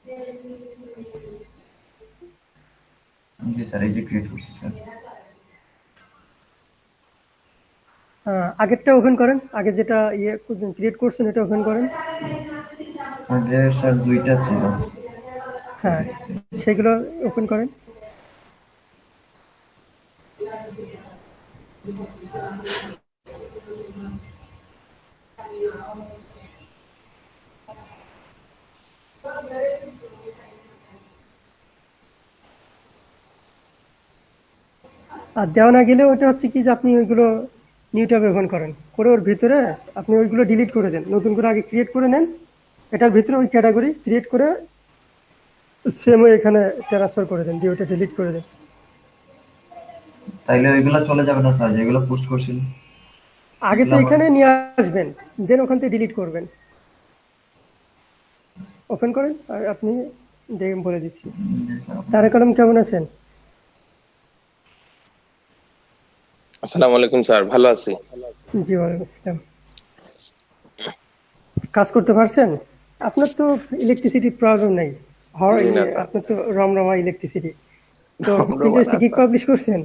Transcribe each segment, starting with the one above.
জি sir, এই যে create করছি স্যার। আগেরটা ওপেন করেন, আগে যেটা ইয়ে ক্রিয়েট করছেন এটা ওপেন করেন। আগে স্যার দুইটা ছিল। হ্যাঁ, সেগুলো ওপেন করেন। আর দেওয়া না গেলে ওটা হচ্ছে কি যে আপনি ওইগুলো নিউ ট্যাব ওপেন করেন, করে ওর ভিতরে আপনি ওইগুলো ডিলিট করে দেন, নতুন করে আগে ক্রিয়েট করে নেন, এটার ভিতরে ওই ক্যাটাগরি ক্রিয়েট করে সেম এখানে ট্রান্সফার করে দেন, দিয়ে ওটা ডিলিট করে দেন। তাইলে ওইগুলো চলে যাবে না স্যার, যেগুলো পোস্ট করছিল আগে ওগুলো তো আবার? এখানে নিয়ে আসবেন, দেন ওখান থেকে ডিলিট করবেন। ওপেন করেন আর আপনি দেখে বলে দিচ্ছি। জি স্যার। তারেক আলম কেমন আছেন? আসসালামু আলাইকুম স্যার, ভালো আছি। জি ওয়ালাইকুম আসসালাম। কাজ করতে পারছেন? আপনার তো ইলেকট্রিসিটির প্রবলেম নেই, জি না স্যার, আপনার তো রমরমা ইলেকট্রিসিটি। তো ধন্যবাদ পিন্টারেস্টে গিগ স্যার। পাবলিশ করছেন?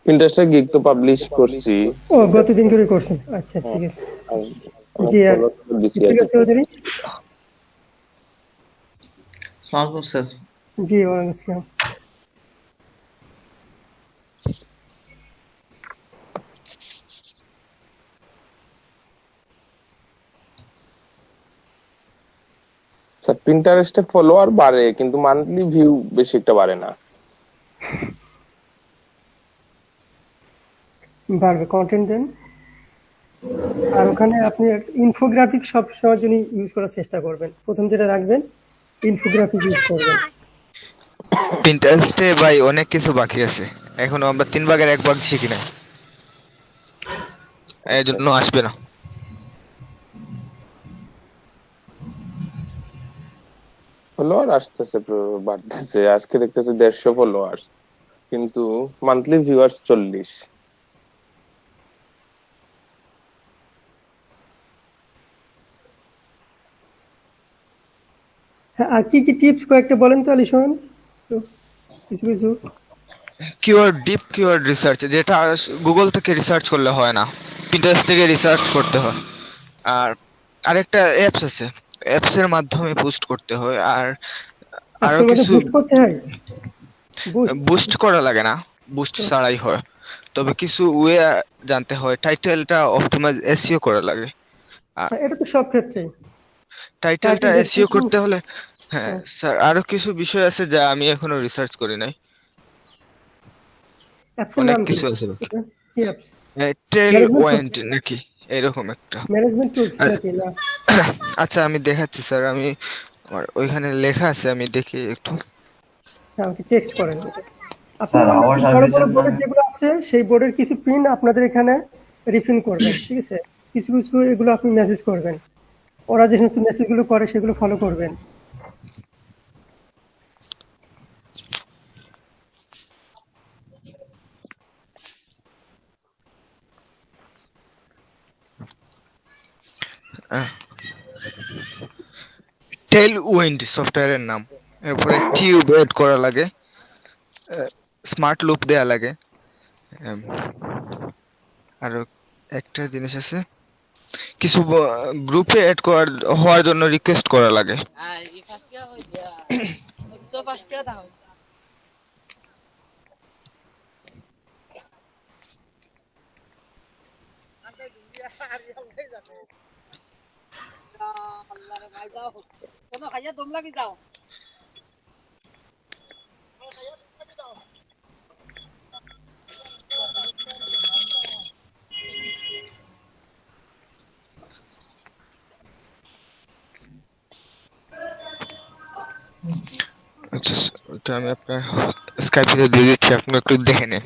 ইন্টারেস্টের গিগ তো পাবলিশ করছি। ও গতদিন করে করছেন, আচ্ছা ঠিক আছে। আমি জি আর 16 দিছি আর ইফতিকার কি। চৌধুরী? সালামালাইকুম স্যার। জি ওয়ালাইকুম আসসালাম। স্যার পিন্টারেস্টে ফলোয়ার বাড়ে কিন্তু মান্থলি ভিউ বেশি একটা বাড়ে না। বাড়বে, কন্টেন্ট দেন। আর ওখানে আপনি ইনফোগ্রাফিক সব সময়ের জন্য ইউজ করার চেষ্টা করবেন, প্রথম যেটা রাখবেন ইনফোগ্রাফিক ইউজ করবেন। পিন্টারেস্টে ভাই অনেক কিছু বাকি আছে, এখনো আমরা 3 ভাগের 1 ভাগ শিখি নাই, এই আচ্ছা, জন্য আসবে না। ফলোয়ার আসতেছে, বাড়তেছে। আজকে দেখতেছে 150 ফলোয়ার, কিন্তু মান্থলি ভিউয়ার্স 40। হ্যাঁ, আর কি কি টিপস কয়েকটা বলেন তো আলি শোন, তো কিছু কিছু। ডিপ কিওয়ার্ড রিসার্চ, যেটা গুগল থেকে রিসার্চ করলে হয় না, পিন্টারেস্ট থেকে রিসার্চ করতে হয়। আর আরেকটা অ্যাপস আছে, অ্যাপস এর মাধ্যমে পোস্ট করতে হয়। আর আরো অ্যাপসের মধ্যে কিছু বুস্ট করতে হয়, বুস্ট। বুস্ট করা লাগে না, বুস্ট ছাড়াই হয়। তবে কিছু ওয়ে জানতে হয়, টাইটেলটা অপটিমাইজ এসইও করা লাগে। আর এটা তো সব ক্ষেত্রেই টাইটেলটা টাইটেল এসইও ডেসক্রিপশন। করতে হলে, হ্যাঁ স্যার, আরো কিছু বিষয় আছে যা আমি এখনো রিসার্চ করি নাই, অ্যাপসের অনেক নাম কি? কিছু আছে বাকি। এটা কি অ্যাপস? টেল ম্যানেজমেন্ট টুলস? ওয়েন্ট নাকি এরকম একটা। ম্যানেজমেন্ট টুলস আ- নাকি না? আচ্ছা আমি দেখাচ্ছি স্যার, আমি আমার ওইখানে লেখা আছে, আমি দেখি একটু। আমাকে টেক্সট করেন এটা। আপনি স্যার অন্য আওয়ার বড় বড় সার্ভিসের বোর্ডের নামে। যেগুলো আছে সেই বোর্ডের কিছু পিন আপনাদের এখানে রিফিল করবেন, ঠিক আছে? কিছু কিছু এগুলো আপনি মেসেজ করবেন, ওরা যে সমস্ত মেসেজগুলো করে সেগুলো ফলো করবেন। টেল উইন্ড সফটওয়্যারের নাম, এরপরে টিউব এড করা লাগে, স্মার্ট লুপ দেয়া লাগে। এম, আরো একটা জিনিস আছে, কিছু গ্রুপে এড করার হওয়ার জন্য রিকোয়েস্ট করা লাগে। আচ্ছা, ওটা আমি আপনার স্কাইপে দিয়ে দিচ্ছি, আপনি একটু দেখে নেন।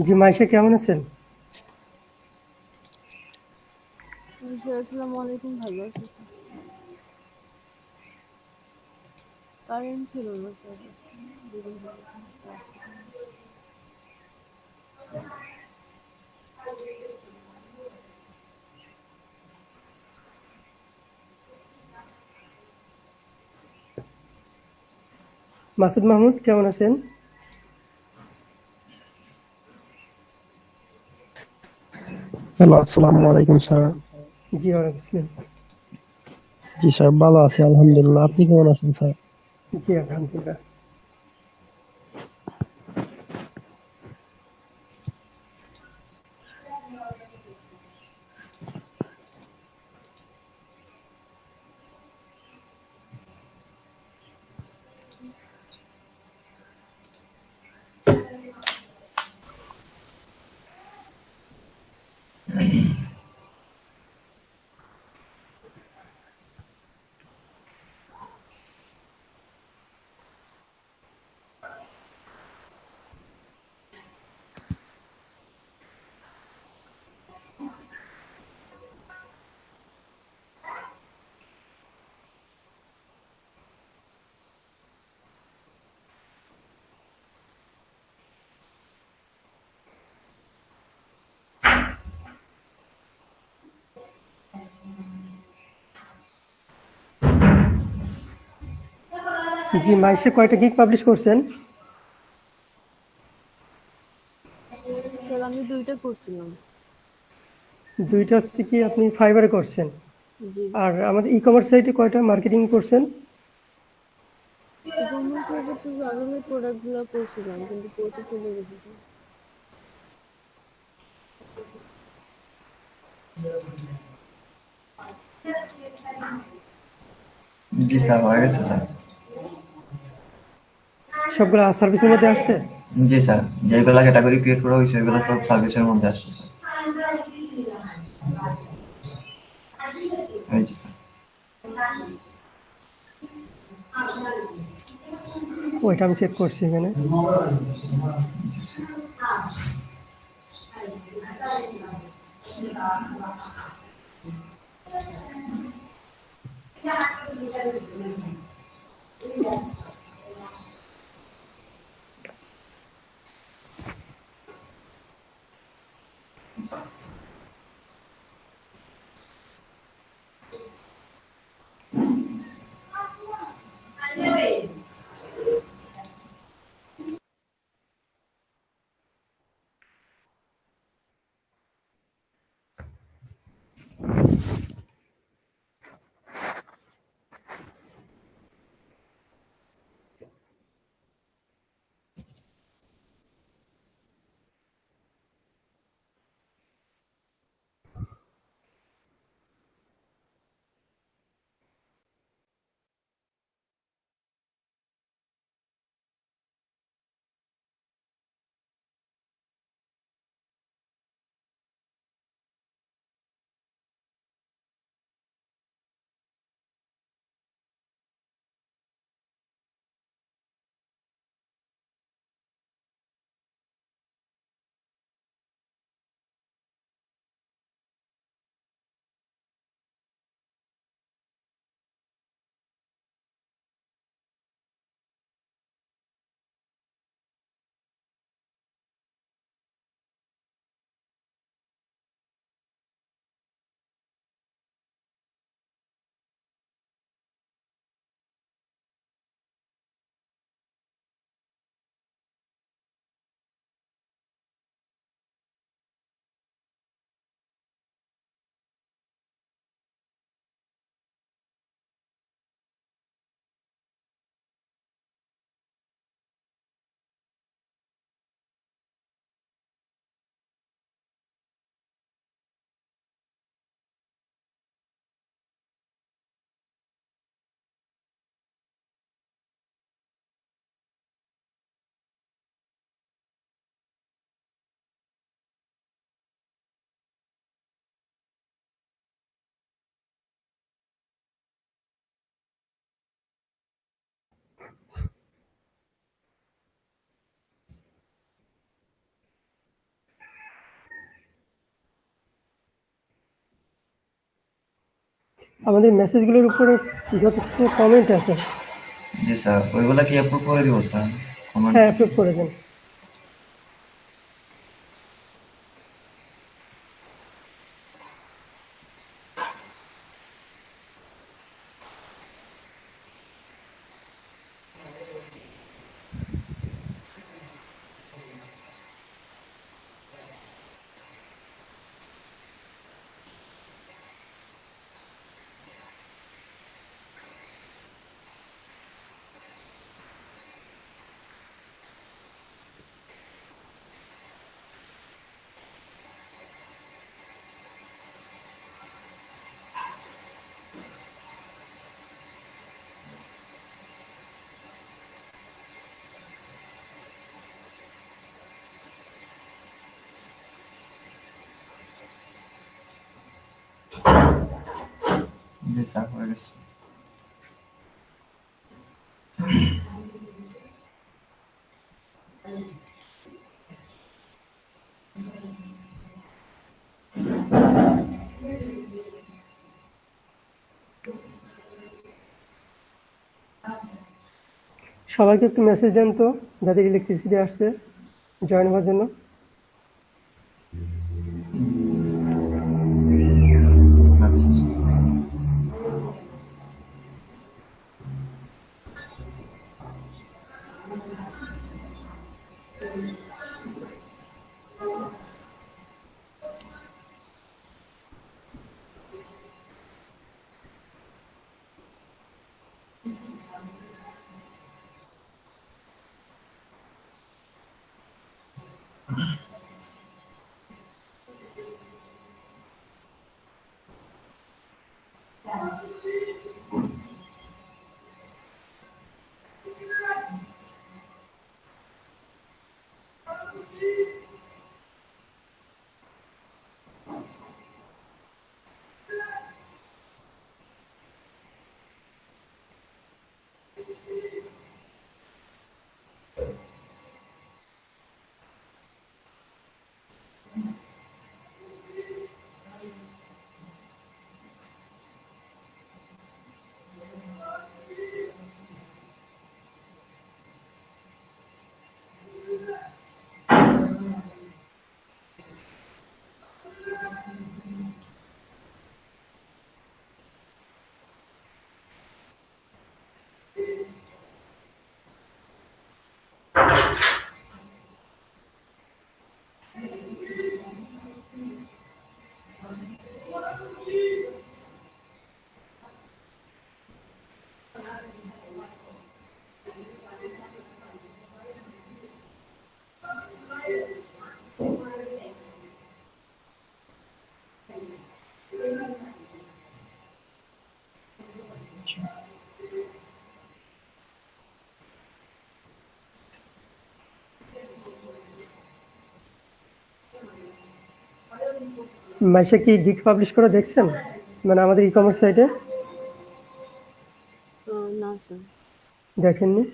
জি মাইশা, কেমন আছেন? জি, আসসালামু আলাইকুম, ভালো আছি স্যার। কারেন্ট ছিল না স্যার, দুদিন ধরে। মাসুদ মাহমুদ, কেমন আছেন? হ্যালো, আসসালামু আলাইকুম স্যার। জি ওয়ালাইকুম আসসালাম। জি স্যার, ভালো আছি আলহামদুলিল্লাহ। আপনি কেমন আছেন স্যার? জি আলহামদুলিল্লাহ। জি মাইশা, কয়টা গিগ পাবলিশ করছেন? স্যার আমি 2টা করছিলাম। দুইটা হচ্ছে কি আপনি ফাইবারে করছেন, জি, আর আমাদের ই কমার্স সাইটে কয়টা মার্কেটিং করছেন? ই-কমার্সের যে জানালে প্রোডাক্টগুলো করছিলাম, কিন্তু পড়তে চলে গেছে স্যার। জি স্যার, হয়ে গেছে স্যার। সবগুলো সার্ভিসের মধ্যে আসছে? জি স্যার, যেগুলো ক্যাটাগরি ক্রিয়েট করা হয়েছে ওইগুলো সব সার্ভিসের মধ্যে আসছে স্যার। এই জি স্যার। ওইটা আমি চেক করছি এখানে। আমাদের মেসেজগুলোর উপরে যথেষ্ট কমেন্ট আছে, জি স্যার, ওইগুলা কি অ্যাপ্রুভ করে দিব স্যার? কমেন্ট। হ্যাঁ অ্যাপ্রুভ করে দেন। জি স্যার, হয়ে গেছে। সবাইকে একটু মেসেজ দেন তো, যাদের ইলেকট্রিসিটি আসছে জয়েন হওয়ার জন্য। আচ্ছা স্যার। মাইশা কি গিগ পাবলিশ করে দেখছেন, মানে আমাদের ই কমার্স সাইটে না স্যার। দেখেননি?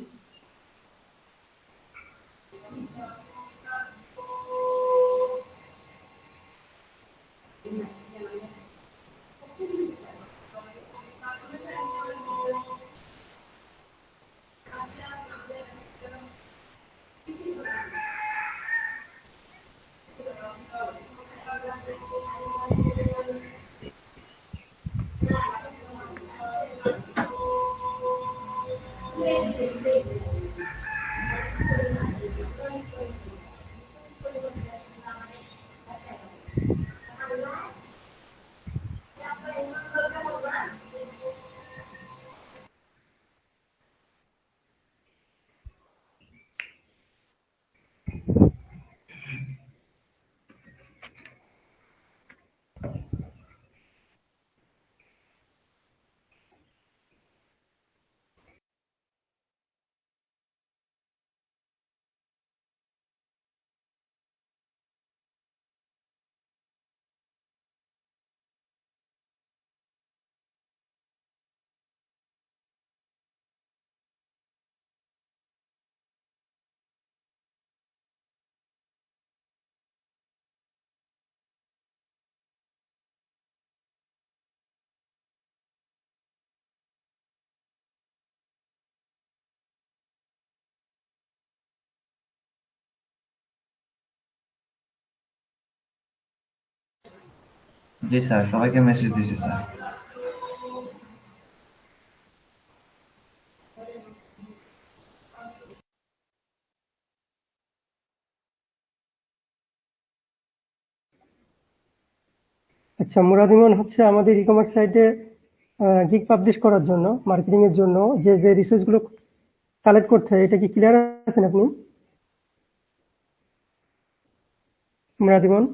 জি স্যার, সবাইকে মেসেজ দিছি স্যার। আচ্ছা, মুরাদ ইমন হচ্ছে আমাদের ই কমার্স সাইটে গিগ পাবলিশ করার জন্য, মার্কেটিং এর জন্য যে যে রিসোর্সগুলো কালেক্ট করতে হয়, এটা কি ক্লিয়ার আছেন আপনি মুরাদ ইমন?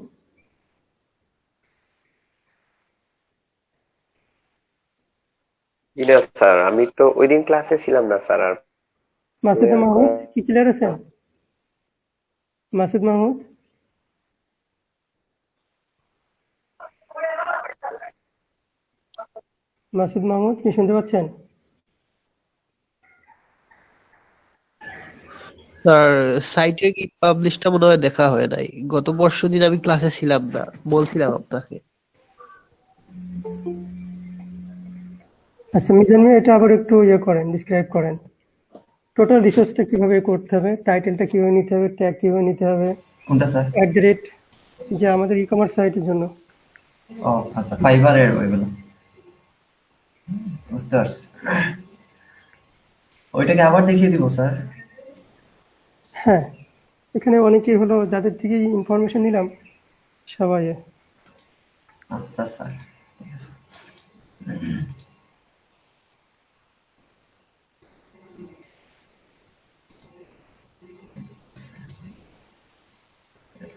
জি না স্যার, আমি তো ওই দিন ক্লাসে ছিলাম না স্যার। আর আমি মাসুদ আর মাহমুদ কি ক্লিয়ার আছেন? মাসুদ মাহমুদ, মাসুদ মাহমুদ কি শুনতে পাচ্ছেন? স্যার, সাইটে কি পাবলিশটা মনে হয় দেখা হয় নাই। গত পরশুদিন আমি ক্লাসে ছিলাম না, বলছিলাম আপনাকে। আচ্ছা মিজান ভাই, এটা আবার একটু করেন, ডিসক্রাইব করেন টোটাল রিসোর্সটা কিভাবে করতে হবে, টাইটেলটা কিভাবে নিতে হবে, ট্যাগ কিভাবে নিতে হবে, কোনটা স্যার? @, যে আমাদের ই কমার্স সাইটের জন্য। ও আচ্ছা, ফাইবারের ওইগুলো, বুঝতে পারছি। ওইটাকে আবার দেখিয়ে দিব স্যার? হ্যাঁ, এখানে অনেকেই হলো যাদের থেকে ইনফরমেশন নিলাম সবাই। আচ্ছা স্যার, ঠিক আছে।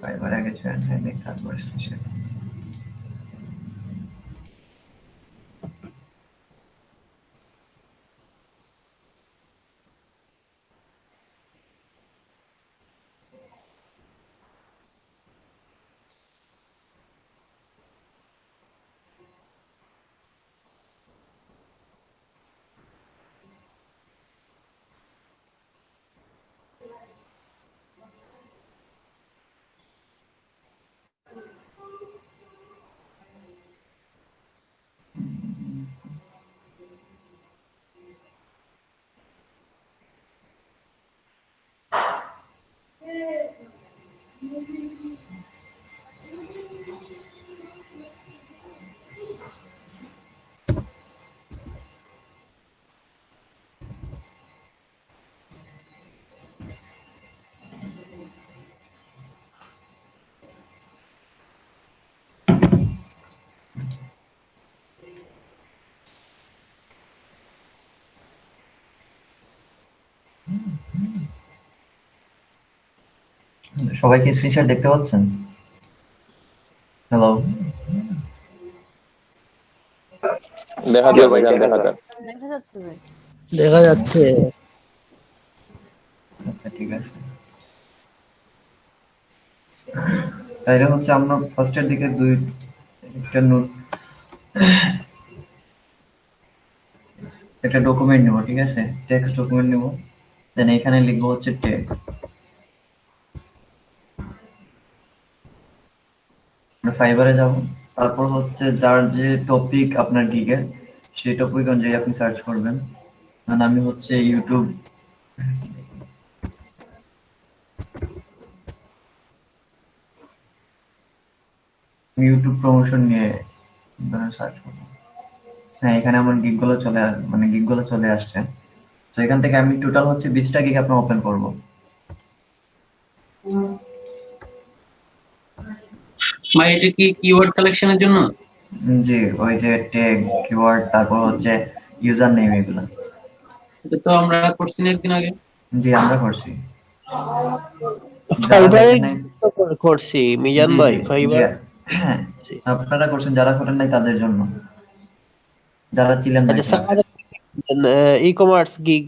ফাইবার আগে জয়েন হয়নি, তারপর স্পেশাল। সবাই কি স্ক্রিনশট দেখতে পাচ্ছেন? হ্যালো? দেখা জি যায় ভাই, ভাইজান, দেখা দেখা যায়। যায়। দেখা যাচ্ছে ভাই। দেখা যাচ্ছে। আচ্ছা ঠিক আছে। তাইলে হচ্ছে আমরা ফার্স্টের দিকে একটা নোট, একটা ডকুমেন্ট নেব, ঠিক আছে? টেক্সট ডকুমেন্ট নেব, দেন এখানে লিখবো হচ্ছে ট্যাগ। ফাইবারে যাব, তারপর হচ্ছে যার যে টপিক আপনার গিগে, সেই টপিক অনুযায়ী আপনি সার্চ করবেন। কারণ আমি হচ্ছে ইউটিউব প্রমোশন নিয়ে সার্চ করবো। হ্যাঁ, এখানে আমার গিগগুলো চলে আসছে। তো এখান থেকে আমি টোটাল হচ্ছে 20টা গিগ আপনার ওপেন করবো। ভাই এটা কি কিওয়ার্ড কালেকশনের জন্য? জি, ওই যে ট্যাগ, কিওয়ার্ড, তারপর হচ্ছে ইউজার নেম, এগুলো। এটা তো আমরা করছি না একদিন আগে। জি, আমরা করছি। যারা ফাইবারে দেখেন নাই, করছি মিজান জি ভাই, জি জি, ফাইবার। হ্যাঁ আপনারা করছেন, যারা করেন নাই তাদের জন্য, যারা ছিলেন না আচ্ছা ক্লাসে। স্যার, ই কমার্স গিগ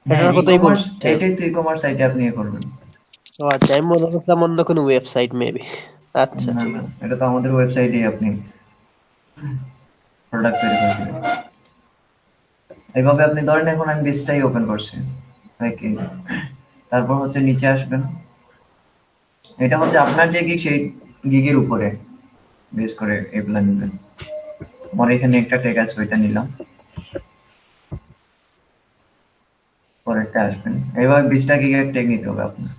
হ্যাঁ, এটার ই কথাই কমার্স, বলছেন? এটাই তো ই কমার্স সাইটে আপনি করবেন। ও আচ্ছা, আমি মনে করছিলাম অন্য কোনো ওয়েবসাইট মেবি। আচ্ছা না ঠিক না, আছে। এটা তো আমাদের ওয়েবসাইটে আপনি প্রোডাক্ট তৈরি করে দিবেন। এইভাবে আপনি ধরেন এখন আমি 20টাই ওপেন করছি, ওকে। তারপর হচ্ছে নিচে আসবেন, এটা হচ্ছে আপনার যে গিগ, সেই গিগের উপরে বেস করে এগুলা নিবেন। আমার এখানে একটা ট্যাগ আছে, ওইটা নিলাম। পরেরটা আসবেন, এবার 20টা গিগের ট্যাগ নিতে হবে আপনার।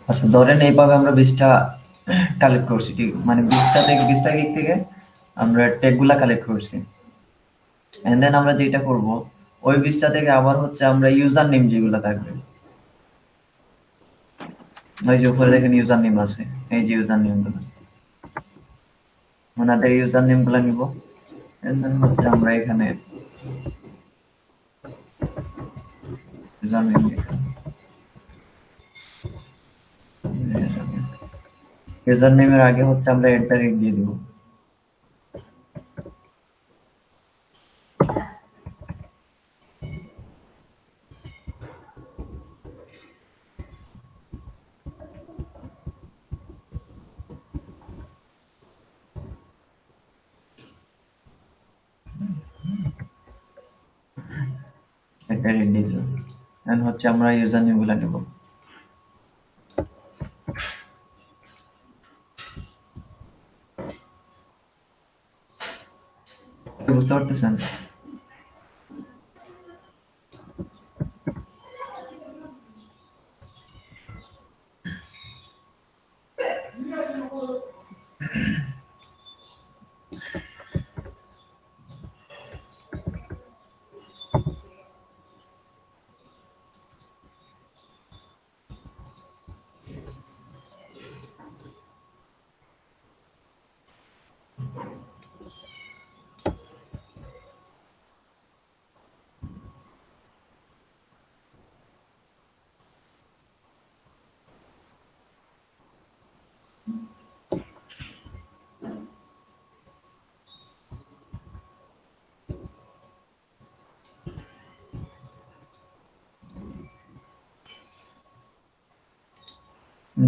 আচ্ছা ধরেন এইভাবে আমরা 20টা কালেক্ট করছি, ঠিক মানে 20টা গিগ থেকে আমরা ট্যাগ গুলা কালেক্ট করছি। এন্ড দেন আমরা যেটা করব, ওই 20টা থেকে আবার হচ্ছে আমরা ইউজার নেম যেগুলো থাকবে, ওই যে উপরে দেখেন ইউজার নেম আছে, এই যে ইউজার নেম গুলো, ওনাদের ইউজার নেম গুলা নিব। এন্ড দেন হচ্ছে আমরা এখানে ইউজার নেম ইউজার নেমের আগে হচ্ছে আমরা @ দিয়ে দিব। @ দিয়ে দিলাম। এন্ড হচ্ছে আমরা ইউজার নেম গুলা নিব। বুঝতে পারতেছেন?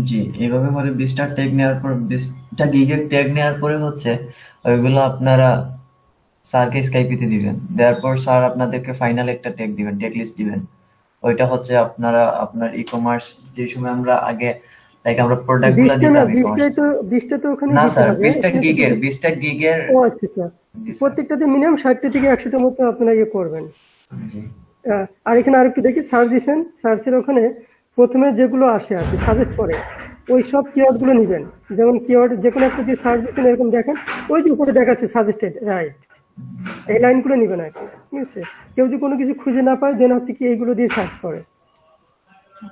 জি, এইভাবে করে 20টা ট্যাগ নেওয়ার পর 20টা গিগের ট্যাগ নেওয়ার পরে হচ্ছে ওইগুলো আপনারা স্যারকে স্কাইপিতে দিবেন। দেওয়ার পর স্যার আপনাদেরকে ফাইনাল একটা ট্যাগ দিবেন, ট্যাগ লিস্ট দিবেন। ওইটা হচ্ছে আপনারা আপনার ই-কমার্স যে সময় আমরা আগে লাইক আমরা প্রোডাক্ট গুলা 20টা না, দিতাম ই-কমার্স। 20টা তো ওখানে না দিতে স্যার, হবে। 20টা গিগের ও আচ্ছা আচ্ছা। জি স্যার। প্রত্যেকটাতে মিনিমাম 60টা থেকে 100টার মতো আপনারা ইয়ে করবেন। জি আর এখানে আরেকটু দেখি, সার্চ দিচ্ছেন, সার্চের ওখানে প্রথমে যেগুলো আসে আর কি সাজেস্ট করে, ওই সব কিওয়ার্ড গুলো নিবেন। যেমন কিওয়ার্ড যে কোনো একটা দিয়ে সার্চ দিচ্ছেন, এরকম দেখেন ওই যে উপরে দেখাচ্ছে সাজেস্টেড, রাইট, এই লাইনগুলো নিবেন আর কি। ঠিক আছে, কেউ যদি কোনো কিছু খুঁজে না পায় দেন হচ্ছে কি এইগুলো দিয়ে সার্চ করে।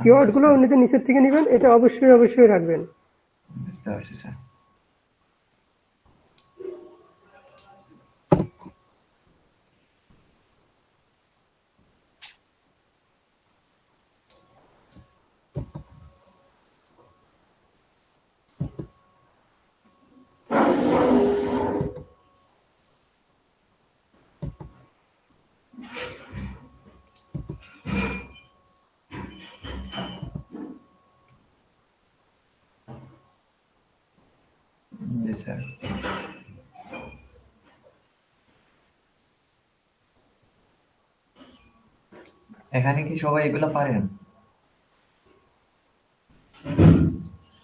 কিওয়ার্ড গুলো এমনিতে নিচের থেকে নিবেন, এটা অবশ্যই অবশ্যই রাখবেন। বুঝতে পারছি স্যার। জি স্যার। এখানে কি সবাই এগুলো পারেন?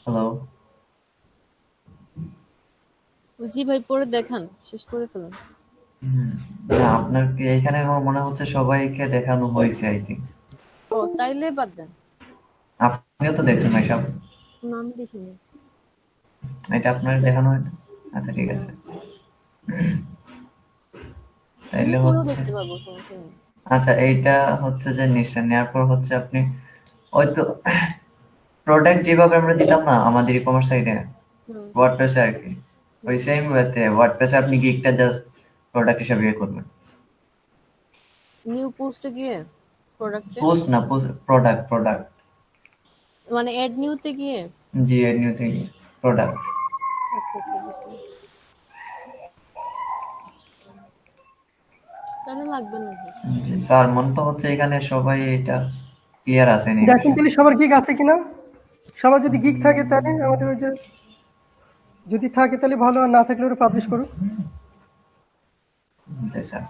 হ্যালো? জি ভাই, পরে দেখান, শেষ করে ফেলুন। না আপনার কি এখানে আমার মনে হচ্ছে সবাইকে দেখানো হয়েছে আই থিঙ্ক। ও তাইলে বাদ দেন। আপনিও তো দেখছেন ভাই সব? না, আমি দেখিনি। এটা আপনার দেখানো হয় না? আচ্ছা ঠিক আছে। আমি তাইলে পরেও হচ্ছে দেখতে পারবো, সমস্যা নেই। আচ্ছা এইটা হচ্ছে যে নিশ্চয় নেওয়ার পর হচ্ছে আপনি ওই তো প্রোডাক্ট যেভাবে আমরা দিতাম না আমাদের ই-কমার্স সাইটে হুম। ওয়ার্ডপ্রেসে আর কি, ওই সেম ওয়েতে ওয়ার্ডপ্রেসে আপনি গিগটা জাস্ট প্রোডাক্ট হিসাবে ইয়ে করবেন। নিউ পোস্টে গিয়ে প্রোডাক্টে, পোস্ট না, প্রোডাক্ট প্রোডাক্ট। মানে অ্যাড নিউতে গিয়ে। জি এর নিউ থেকে প্রোডাক্ট। আচ্ছা আচ্ছা, বুঝতে পারছি। তাহলে লাগবে না ভাই। স্যার মনে তো হচ্ছে এখানে সবাই এটা ক্লিয়ার আছে নি দেখেন তাহলে সবার গিগ আছে কিনা। সবার যদি গিগ থাকে তাহলে আমাদের ওই যে, যদি থাকে তাহলে ভালো, আর না থাকলে ওটা পাবলিশ করুন। জি স্যার।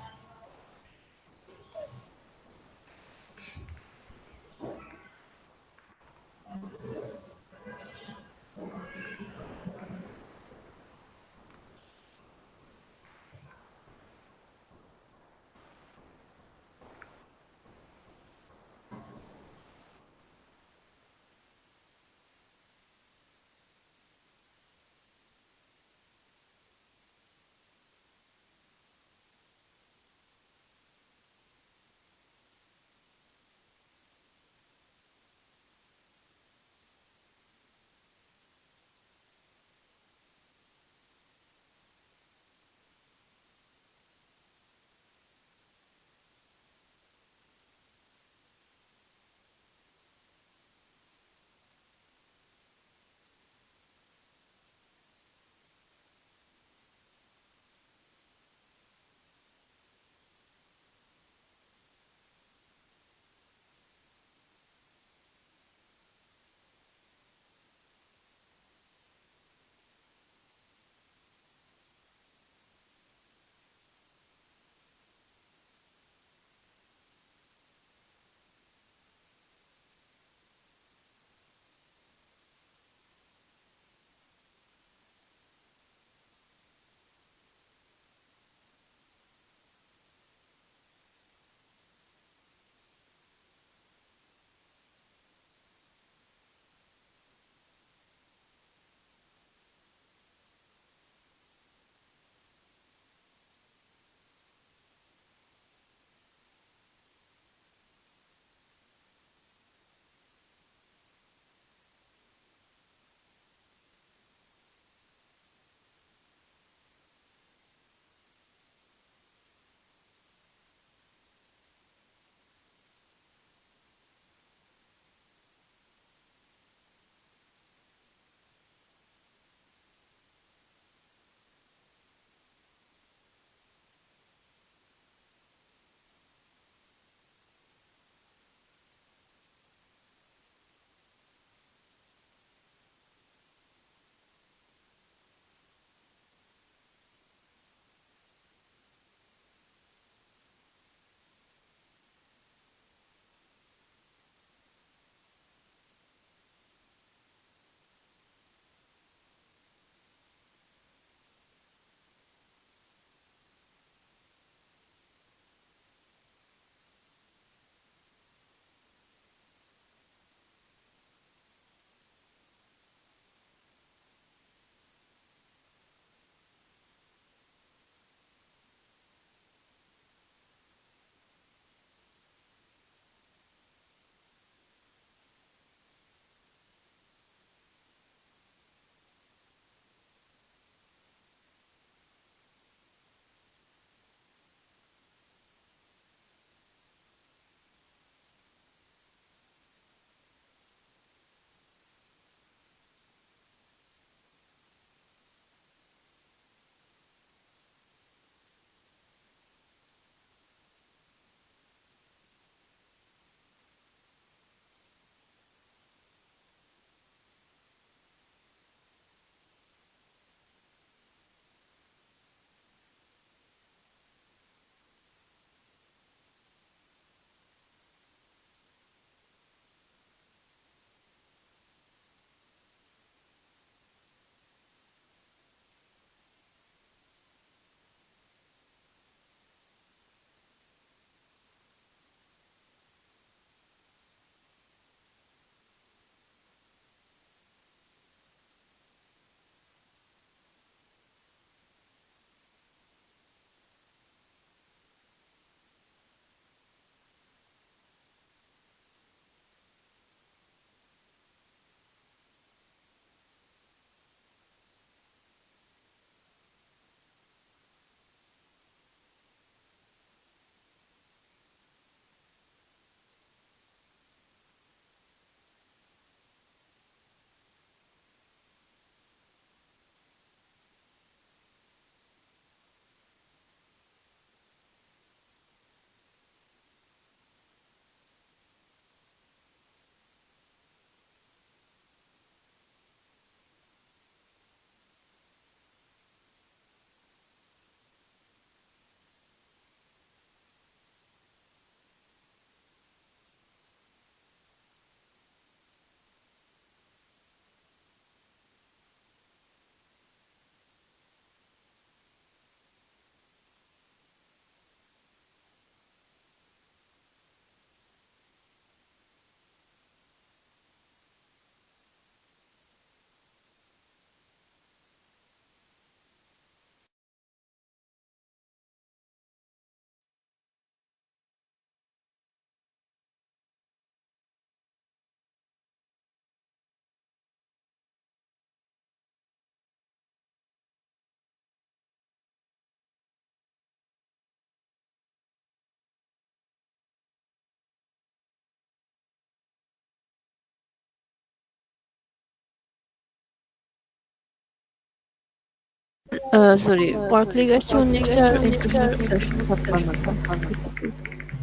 সরি ওয়ার্ক লিগ আসছে 19টা ইন্টারভিউ আসছে 56টা।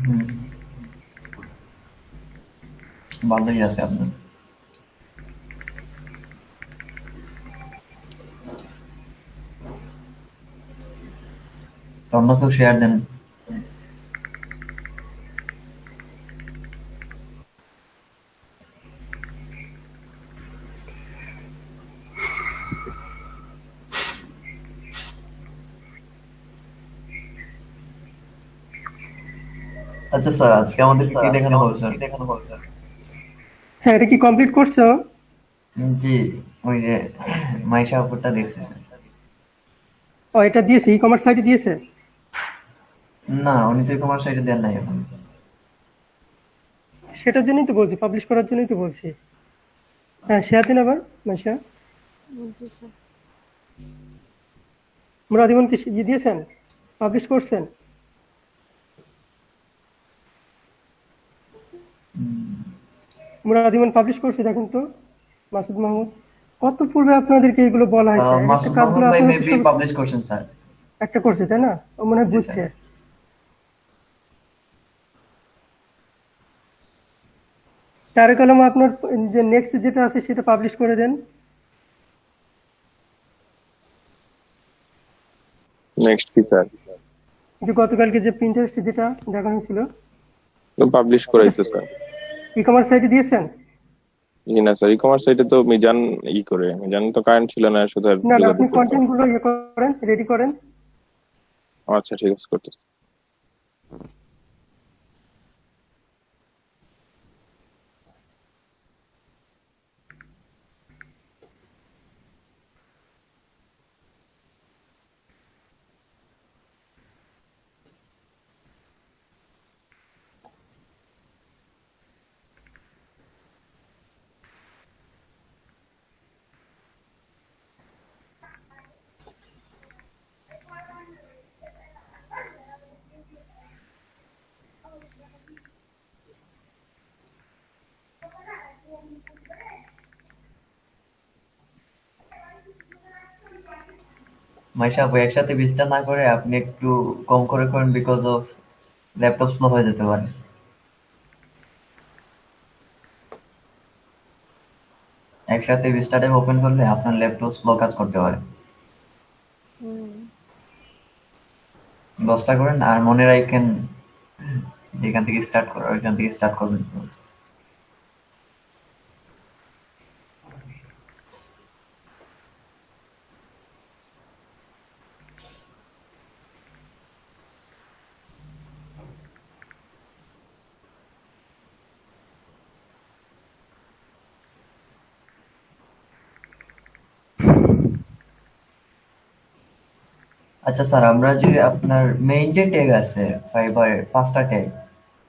হুম, ভালোই আছে আপনার। তো অন্য কেউ শেয়ার দেন। আচ্ছা স্যার, আজকে আমাদের কি দেখানো হবে স্যার? হ্যাঁ, এটা কি কমপ্লিট করছো? জি, ওই যে মাইশা আপুরটা দেখছি স্যার। ও, এটা দিয়েছে, ই কমার্স সাইটে দিয়েছে। না, উনি তো তোমার সাইডে দেন নাই এখন। সেটার জন্যই তো বলছি, পাবলিশ করার জন্যই তো বলছি। হ্যাঁ, শেয়ার দিন আবার মাইশা। জি স্যার। মুরাদিমন কি ইয়ে দিয়েছেন, পাবলিশ করছেন? মুরাদিমন পাবলিশ করছে, দেখুন তো। মাসুদ মাহমুদ, কত পূর্বে আপনাদেরকে এগুলো বলা হয়েছে, একটা মাসুদ মাহমুদ কাজগুলো ভাই আপনাদের মেবি পাবলিশ করছেন স্যার। একটা করছে, তাই না? ও মনে হয় জি বুঝছে। স্যার। তারেক আলম, আপনার যে নেক্সট যেটা আছে সেটা পাবলিশ করে দেন। নেক্সট কি স্যার? যে গতকালকে যে প্রিন্টারেস্ট যেটা দেখানো ছিল, পাবলিশ করাইতো স্যার। ই কমার্স সাইটে দিয়েছেন? জি না স্যার, ই কমার্স সাইটে তো মিজান করে, মিজান তো কারেন্ট ছিল না, শুধু আর না না, যোগাযোগ আপনি করতো। কন্টেন্ট গুলো ইয়ে করেন, রেডি করেন। আচ্ছা ঠিক আছে, করতেছি। মাইশা আপু, একসাথে 20টা না করে আপনি একটু কম করে করেন, বিকজ অফ ল্যাপটপ স্লো হয়ে যেতে পারে। একসাথে 20টা ট্যাব ওপেন করলে আপনার ল্যাপটপ স্লো কাজ করতে পারে। 10টা করেন, আর মনে রাখেন যেখান থেকে স্টার্ট করা ওইখান থেকে স্টার্ট করবেন। আচ্ছা স্যার, আমরা যে আপনার মেইন যে ট্যাগ আছে ফাইবারের 5টা ট্যাগ,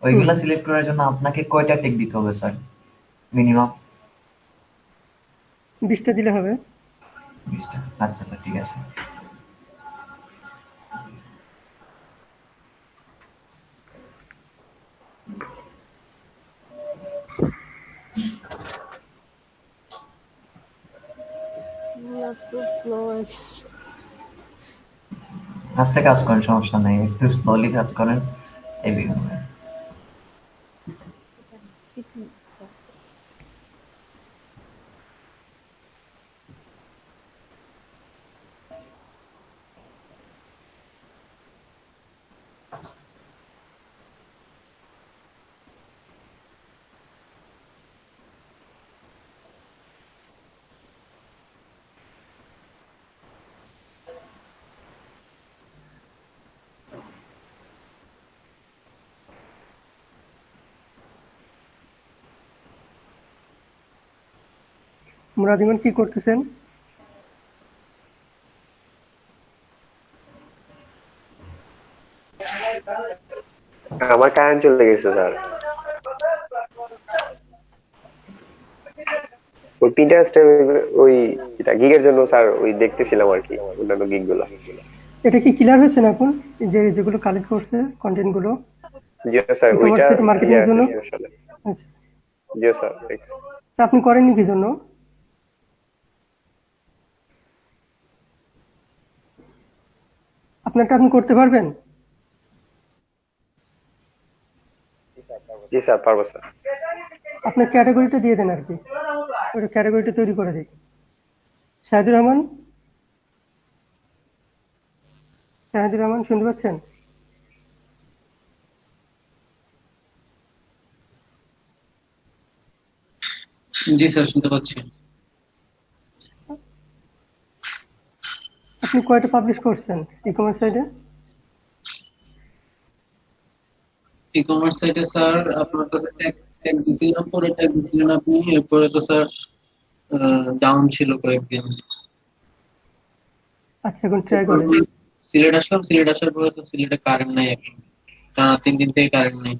ওইগুলা সিলেক্ট করার জন্য আপনাকে কয়টা ট্যাগ দিতে হবে স্যার মিনিমাম? 20টা দিলে হবে। 20টা। আচ্ছা স্যার, ঠিক আছে। ল্যাপটপ স্লো আস্তে কাজ করেন, সমস্যা নাই, একটু স্লোলি কাজ করেন, এই হবে। কিছু না। মুরাদিমন কি করতেছেন? আমার কারেন্ট চলে গেছে স্যার। ওই পিন্টারেস্টে ওই গিগের জন্য স্যার ওই দেখতেছিলাম আর কি, অন্যান্য গিগ গুলো। এটা কি ক্লিয়ার হয়েছে না এখন, যে যেগুলো কালেক্ট করছে কন্টেন্ট গুলো জি স্যার, ই কমার্স ওইটা সাইটে মার্কেটিং ইয়ে এর জন্য? আছে আসলে। আচ্ছা, জি স্যার, দেখছি। তা আপনি করেননি কি জন্য? আপনারটা আপনি করতে পারবেন? জি স্যার, পারবো স্যার। আপনার ক্যাটাগরিটা দিয়ে দেন আর কি, ওটা ক্যাটাগরিটা তৈরি করে দিই। শাহিদুর রহমান, শাহিদুর রহমান শুনতে পাচ্ছেন? জি স্যার, শুনতে পাচ্ছি। আপনি কয়টা পাবলিশ করছেন ই কমার্স সাইটে? ই কমার্স সাইটে স্যার আপনার কাছে ট্যাগ ট্যাগ দিছিলাম, পরে ট্যাগ দিছিলেন আপনি, এরপরে তো স্যার ডাউন ছিল কয়েকদিন। আচ্ছা, এখন ট্রাই করেন। সিলেট আসলাম, সিলেট আসার পরে তো সিলেটে কারেন্ট নাই এখন, টানা 3 দিন থেকে কারেন্ট নেই।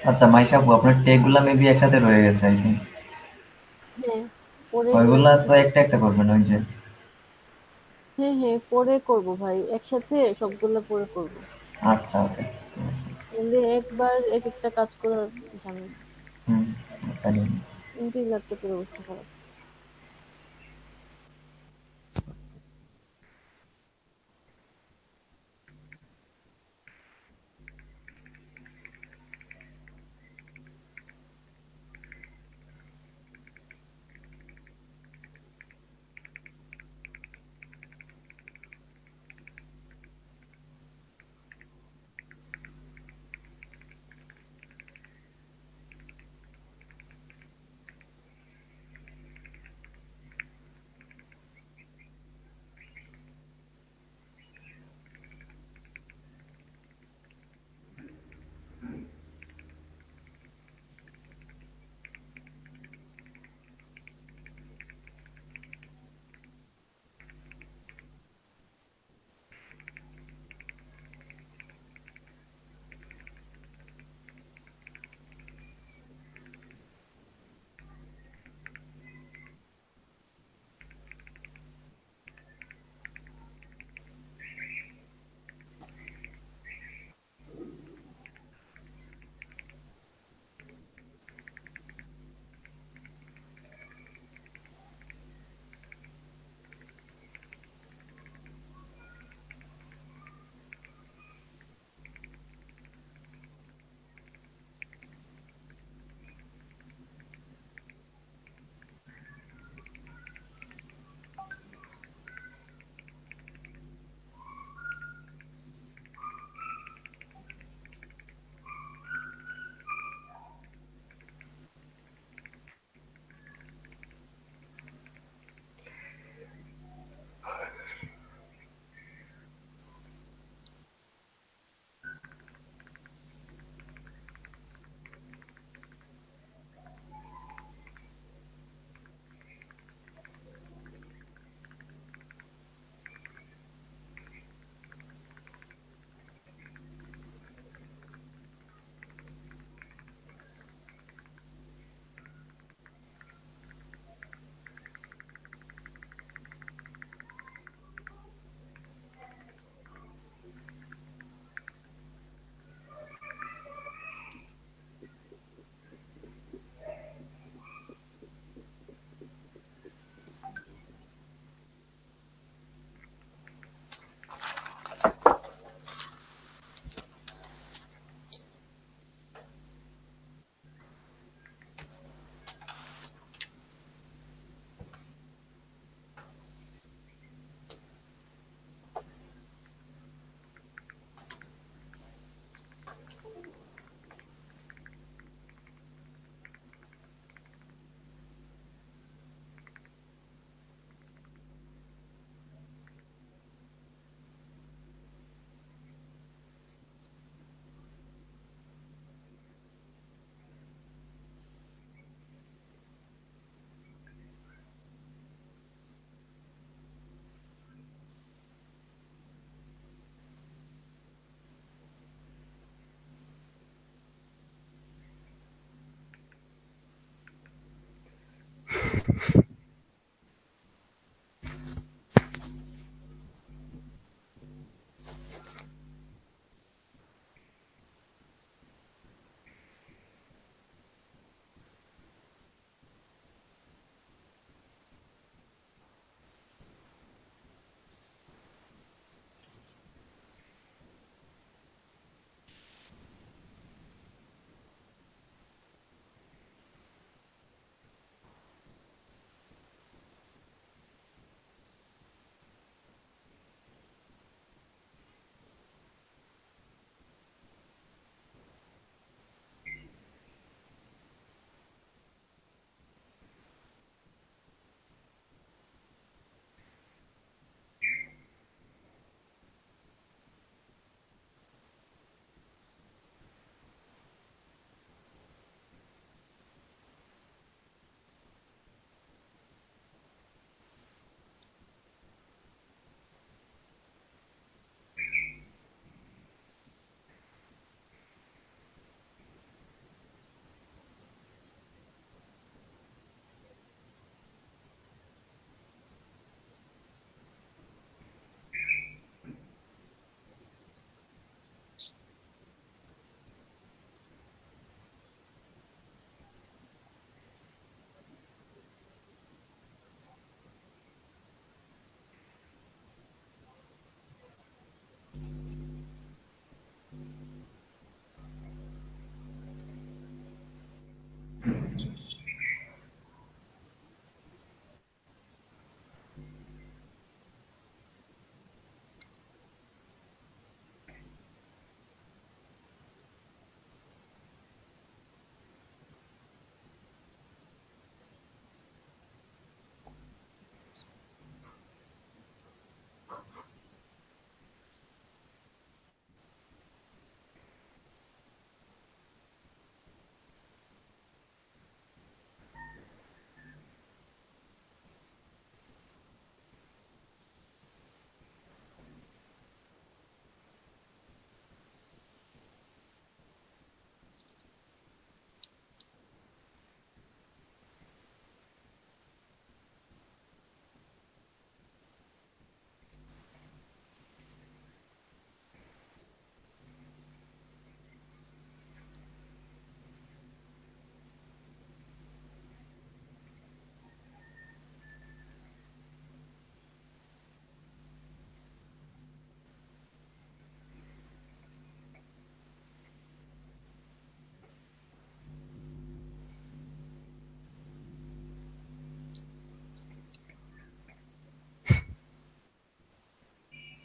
আচ্ছা মাইশা আপু, আপনার টেক গুলা মেবি একসাথে রয়ে গেছে আই থিঙ্ক। হ্যাঁ, পরে ওইগুলা তো একটা একটা করবেন ওই যে। হ্যাঁ হ্যাঁ, পরে করব ভাই, একসাথে সবগুলো পরে করব। আচ্ছা ওকে, ঠিক আছে। তাহলে একবার এক একটা কাজ করার ঝামেলা, হুম, আচ্ছা নিন। কিন্তু ল্যাপটপের অবস্থা খারাপ।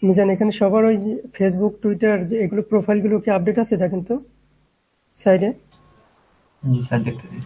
মিজান, এখানে সবার ওই যে ফেসবুক, টুইটার যে এগুলো প্রোফাইলগুলো কি আপডেট আছে দেখেন তো সাইডে। জি স্যার, দেখতে দিন।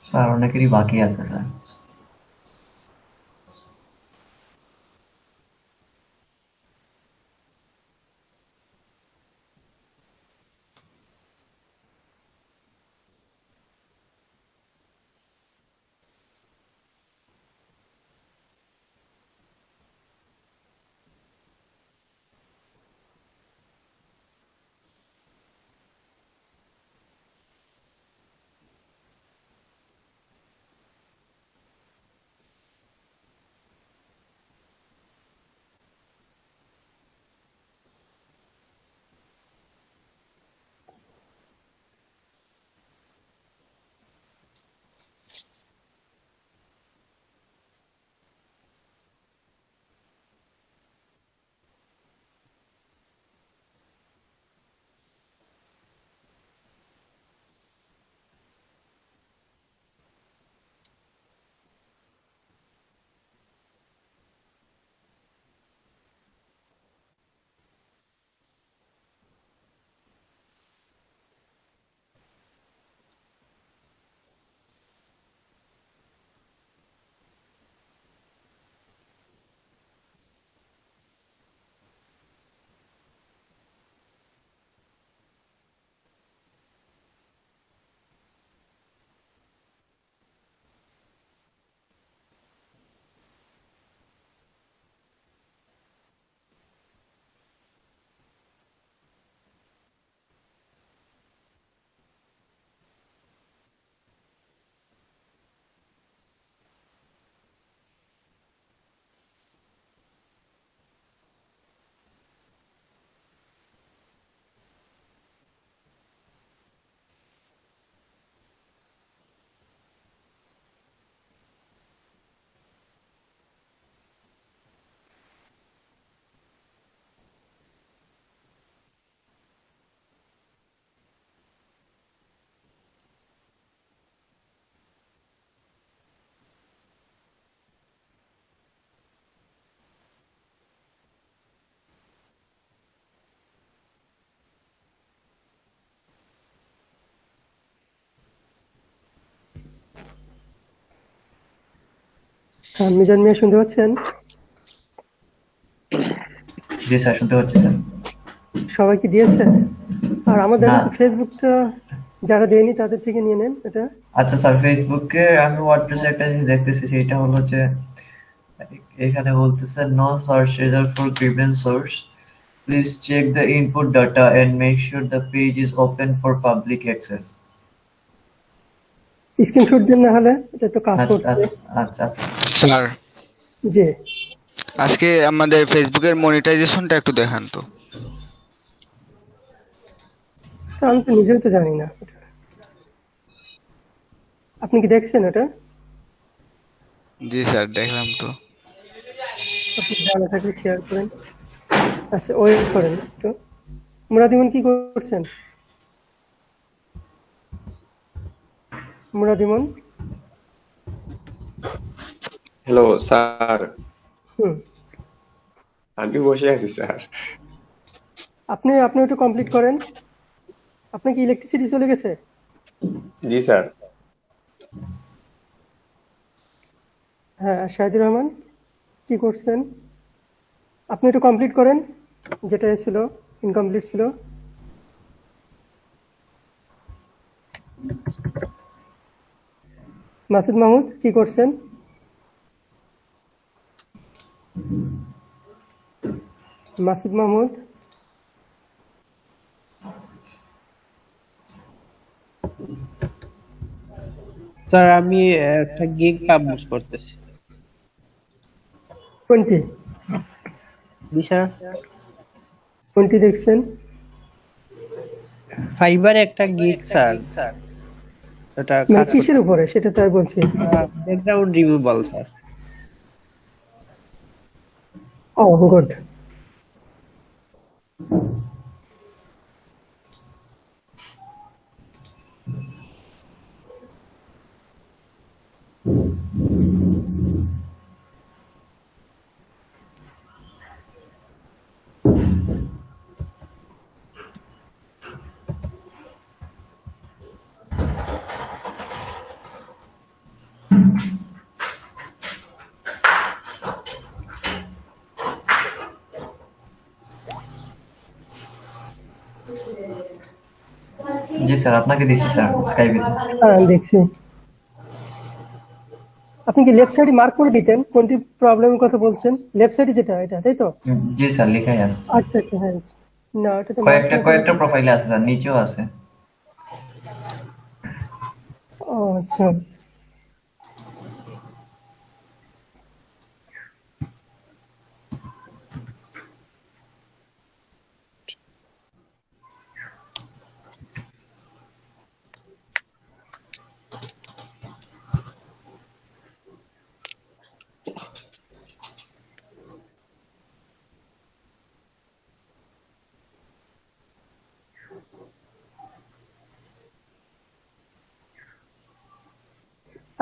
স্যার অনেকেরই বাকি আছে স্যার। হ্যাঁ, মিজান মিয়া শুনতে পাচ্ছেন? জি স্যার, শুনতে পাচ্ছি স্যার। সবাই কি দিয়েছে? আর আমাদের না। ফেসবুকটা যারা দেয়নি তাদের থেকে নিয়ে নেন এটা। আচ্ছা স্যার, ফেসবুকে আমি ওয়ার্ডপ্রেসে একটা জিনিস দেখতেছি, সেটা হলো যে এখানে বলতেছে no search result for grievance source, please check the input data and make sure the page is open for public access. Screenshot দেন না হলে, এটা তো কাজ আচ্ছা করছে। আচ্ছা আচ্ছা স্যার জি, আজকে আমাদের ফেসবুকের মনিটাইজেশনটা একটু দেখান তো। তো আমি তো নিজেও তো জানি না এটা। আপনি কি দেখছেন এটা? জি স্যার, দেখলাম তো। আপনি জানা থাকলে শেয়ার করেন। আচ্ছা, ওয়েট করেন একটু। মুরাদিমন কি করছেন? মুরাদিমন। হ্যালো স্যার, হুম, আমি বসে আছি স্যার। আপনি একটু কমপ্লিট করেন। আপনার কি ইলেকট্রিসিটি চলে গেছে? জি স্যার। হ্যাঁ, আর শাহিদুর রহমান কি করছেন? আপনি একটু কমপ্লিট করেন, যেটা ছিল ইনকমপ্লিট ছিল। মাসুদ মাহমুদ কি করছেন? মাসুদ মাহমুদ। স্যার আমি একটা গিগ পাবলিশ করতেছি। কোনটি জি স্যার, কোনটি দেখছেন? ফাইবারে একটা গিগ স্যার, ওটা মানে কাজ কিসের উপরে সেটা তো আর বলছি। Background removal sir. Oh good. জি স্যার, আপনাকে দিচ্ছি স্যার স্কাইপে। হ্যাঁ, দেখছি। আপনি কি লেফট সাইডে মার্ক করে দিতেন কোনটি প্রবলেমের কথা বলছেন? লেফট সাইডে যেটা, এটা তাই তো? জি স্যার, লেখাই আছে। আচ্ছা আচ্ছা, হ্যাঁ। না, ওটাতে মার্ক কয়েকটা না করে। কয়েকটা প্রোফাইলে আছে স্যার, নিচেও আছে। ও আচ্ছা।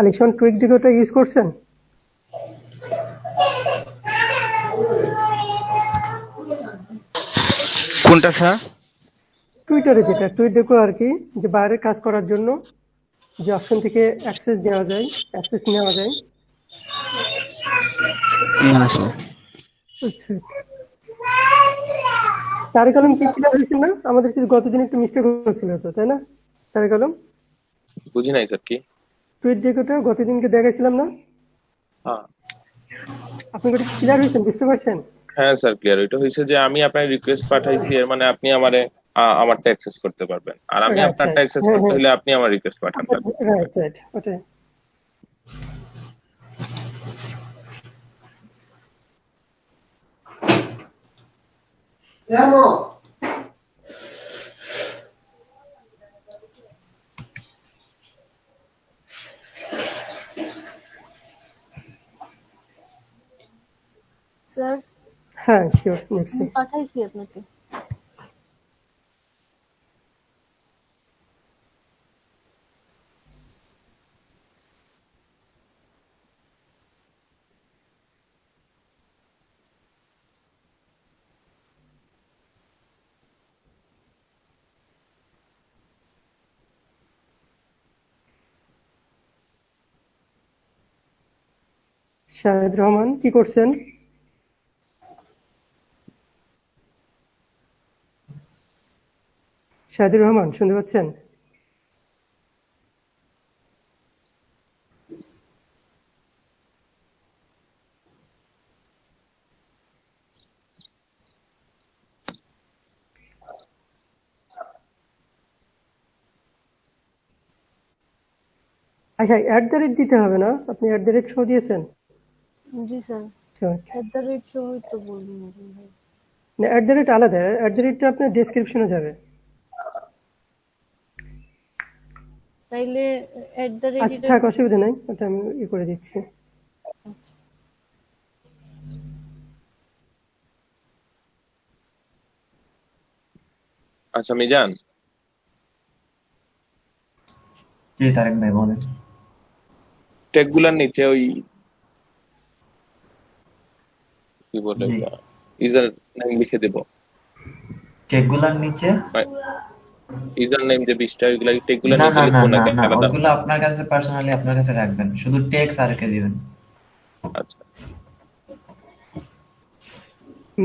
আলিশান টুইক ডিগোটা ইউজ করছেন? কোনটা স্যার? টুইটারে যেটা টুইট ডিগো আর কি, যে বাইরে কাজ করার জন্য যে অপশন থেকে অ্যাক্সেস নেওয়া যায়, অ্যাক্সেস নেওয়া যায়। না স্যার। আচ্ছা, তারেক আলম কি ছিল হয়েছিল না? আমাদের কিন্তু গতদিন একটু মিস্টেক হয়েছিল তো, তাই না তারেক আলম? বুঝি নাই স্যার কি। টুইট ডিগোটা গতদিনকে দেখাইছিলাম না? হ্যাঁ আপনি কি ক্লিয়ার হয়েছেন, বুঝতে পারছেন? হ্যাঁ স্যার, ক্লিয়ার। ওইটা হয়েছে যে আমি আপনার রিকোয়েস্ট পাঠাইছি, এর মানে আপনি আমারে আমারটা অ্যাক্সেস করতে পারবেন, আর আমি রাইট আপনারটা রাইট, অ্যাক্সেস হ্যাঁ করতে হ্যাঁ, হলে আপনি আমার রিকোয়েস্ট পাঠান লাগবে। রাইট রাইট, ওটাই। স্যার হ্যাঁ শিওর, দেখছি। পাঠাইছি আপনাকে। শাহিদ রহমান কি করছেন? শাহিদুর রহমান শুনতে পাচ্ছেন? আচ্ছা, দিতে হবে না, আপনি শো দিয়েছেন? জি স্যার, আচ্ছা, সহই তো বলবেন ভাই। না, আলাদা, টা আপনার ডেসক্রিপশনে যাবে। তাইলে আচ্ছা থাক, অসুবিধা নাই, ওটা আমি করে দিচ্ছি। আচ্ছা মিজান, জি তারেক ভাই বলেন। ট্যাগ গুলার নিচে ওই কি বলে জি, ইউজার নেম লিখে দেব। টেকগুলার নিচে ইউজার নেম যে 20টা ওইগুলা ট্যাগ গুলার না নিচে না না লিখবো না নাকি না, আলাদা? ওগুলো আপনার কাছে পার্সোনালি আপনার কাছে রাখবেন, শুধু টেক্স আরকে দিবেন। আচ্ছা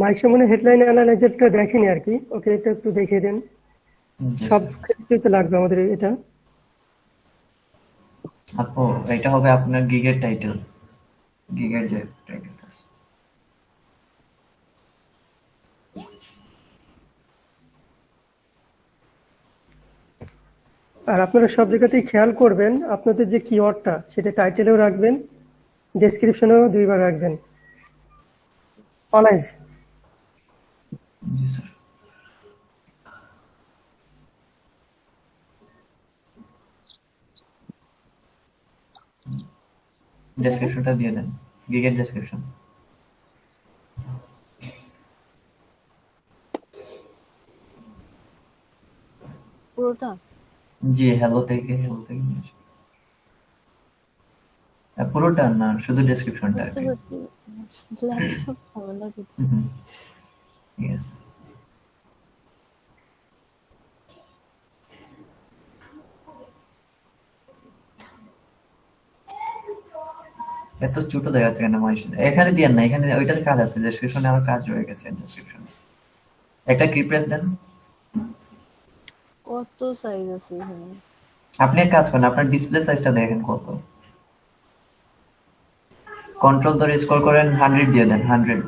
মাইক সামনে হেডলাইন অ্যানালাইজারটা দেখেনি আর কি, ওকে এটা একটু দেখিয়ে দেন। জি সব স্যার। ক্ষেত্রে তো লাগবে আমাদের এটা। আপু এটা হবে আপনার গিগের টাইটেল, গিগের যে টাইটেল আছে। আর আপনারা সব জায়গাতেই খেয়াল করবেন আপনাদের যে কিওয়ার্ডটা সেটা টাইটেলেও রাখবেন, ডেসক্রিপশনেও 2বার রাখবেন অলওয়েজ। জি স্যার। ডেসক্রিপশনটা দিয়ে দেন, গিগের ডেসক্রিপশন। পুরোটা জি, হ্যালো থেকে নিয়ে আসুন। পুরোটা না, শুধু ডেসক্রিপশনটা আর বুঝতে কি। পারছি, ল্যাপটপ ঝামেলা করতেছে। হুম, ঠিক আছে। এত ছোট দেখা যাচ্ছে কেন মাইশ? এখানে দিয়েন না, এখানে ওইটাতে কাজ আছে, ডেসক্রিপশনে আমার কাজ রয়ে গেছে ডেসক্রিপশনে। একটা কি প্রেস দেন। কত সাইজ আছে এখানে? আপনি এক কাজ করেন, আপনার ডিসপ্লে সাইজটা দেখেন কত। কন্ট্রোল ধরে স্ক্রল করেন, 100 দিয়ে দেন, 100।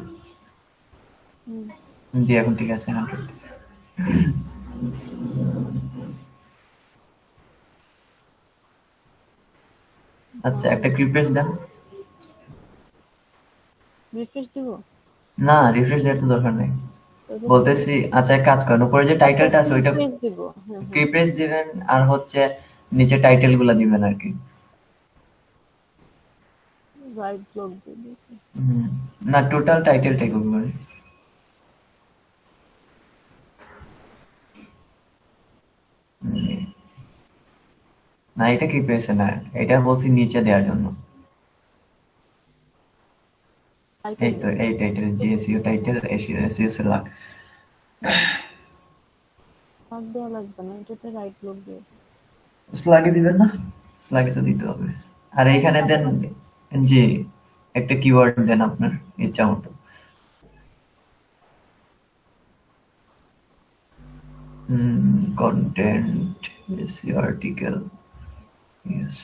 হুম, জি এখন ঠিক আছে, 100। আচ্ছা একটা কি প্রেস দেন। রিফ্রেশ দিব? না, রিফ্রেশ দেওয়ার তো দরকার নেই, তাহলে বলতেছি। আচ্ছা এক কাজ করেন, উপরে যে টাইটেলটা আছে ওইটা রিফ্রেশ দিব। হ্যাঁ কি হ্যাঁ, প্রেস দিবেন, আর হচ্ছে নিচে টাইটেল গুলা দিবেন আর কি। রাইট ব্লক দিয়ে দিয়েছি। হুম, না টোটাল টাইটেলটাই করবেন। না এটা কি প্রেসে না, এটা বলছি নিচে দেওয়ার জন্য। এই তো এই টাইটেল, জিএসইউ টাইটেল, এসইউ সেলার। হাত দেওয়া লাগবে না, এটাতে রাইট ব্লক দিয়ে। স্লাগে দিবেন না? স্লাগে তো দিতে হবে। আর এইখানে দেন, জি একটা কিওয়ার্ড দেন আপনার ইচ্ছা মতো। Content, SU article, yes.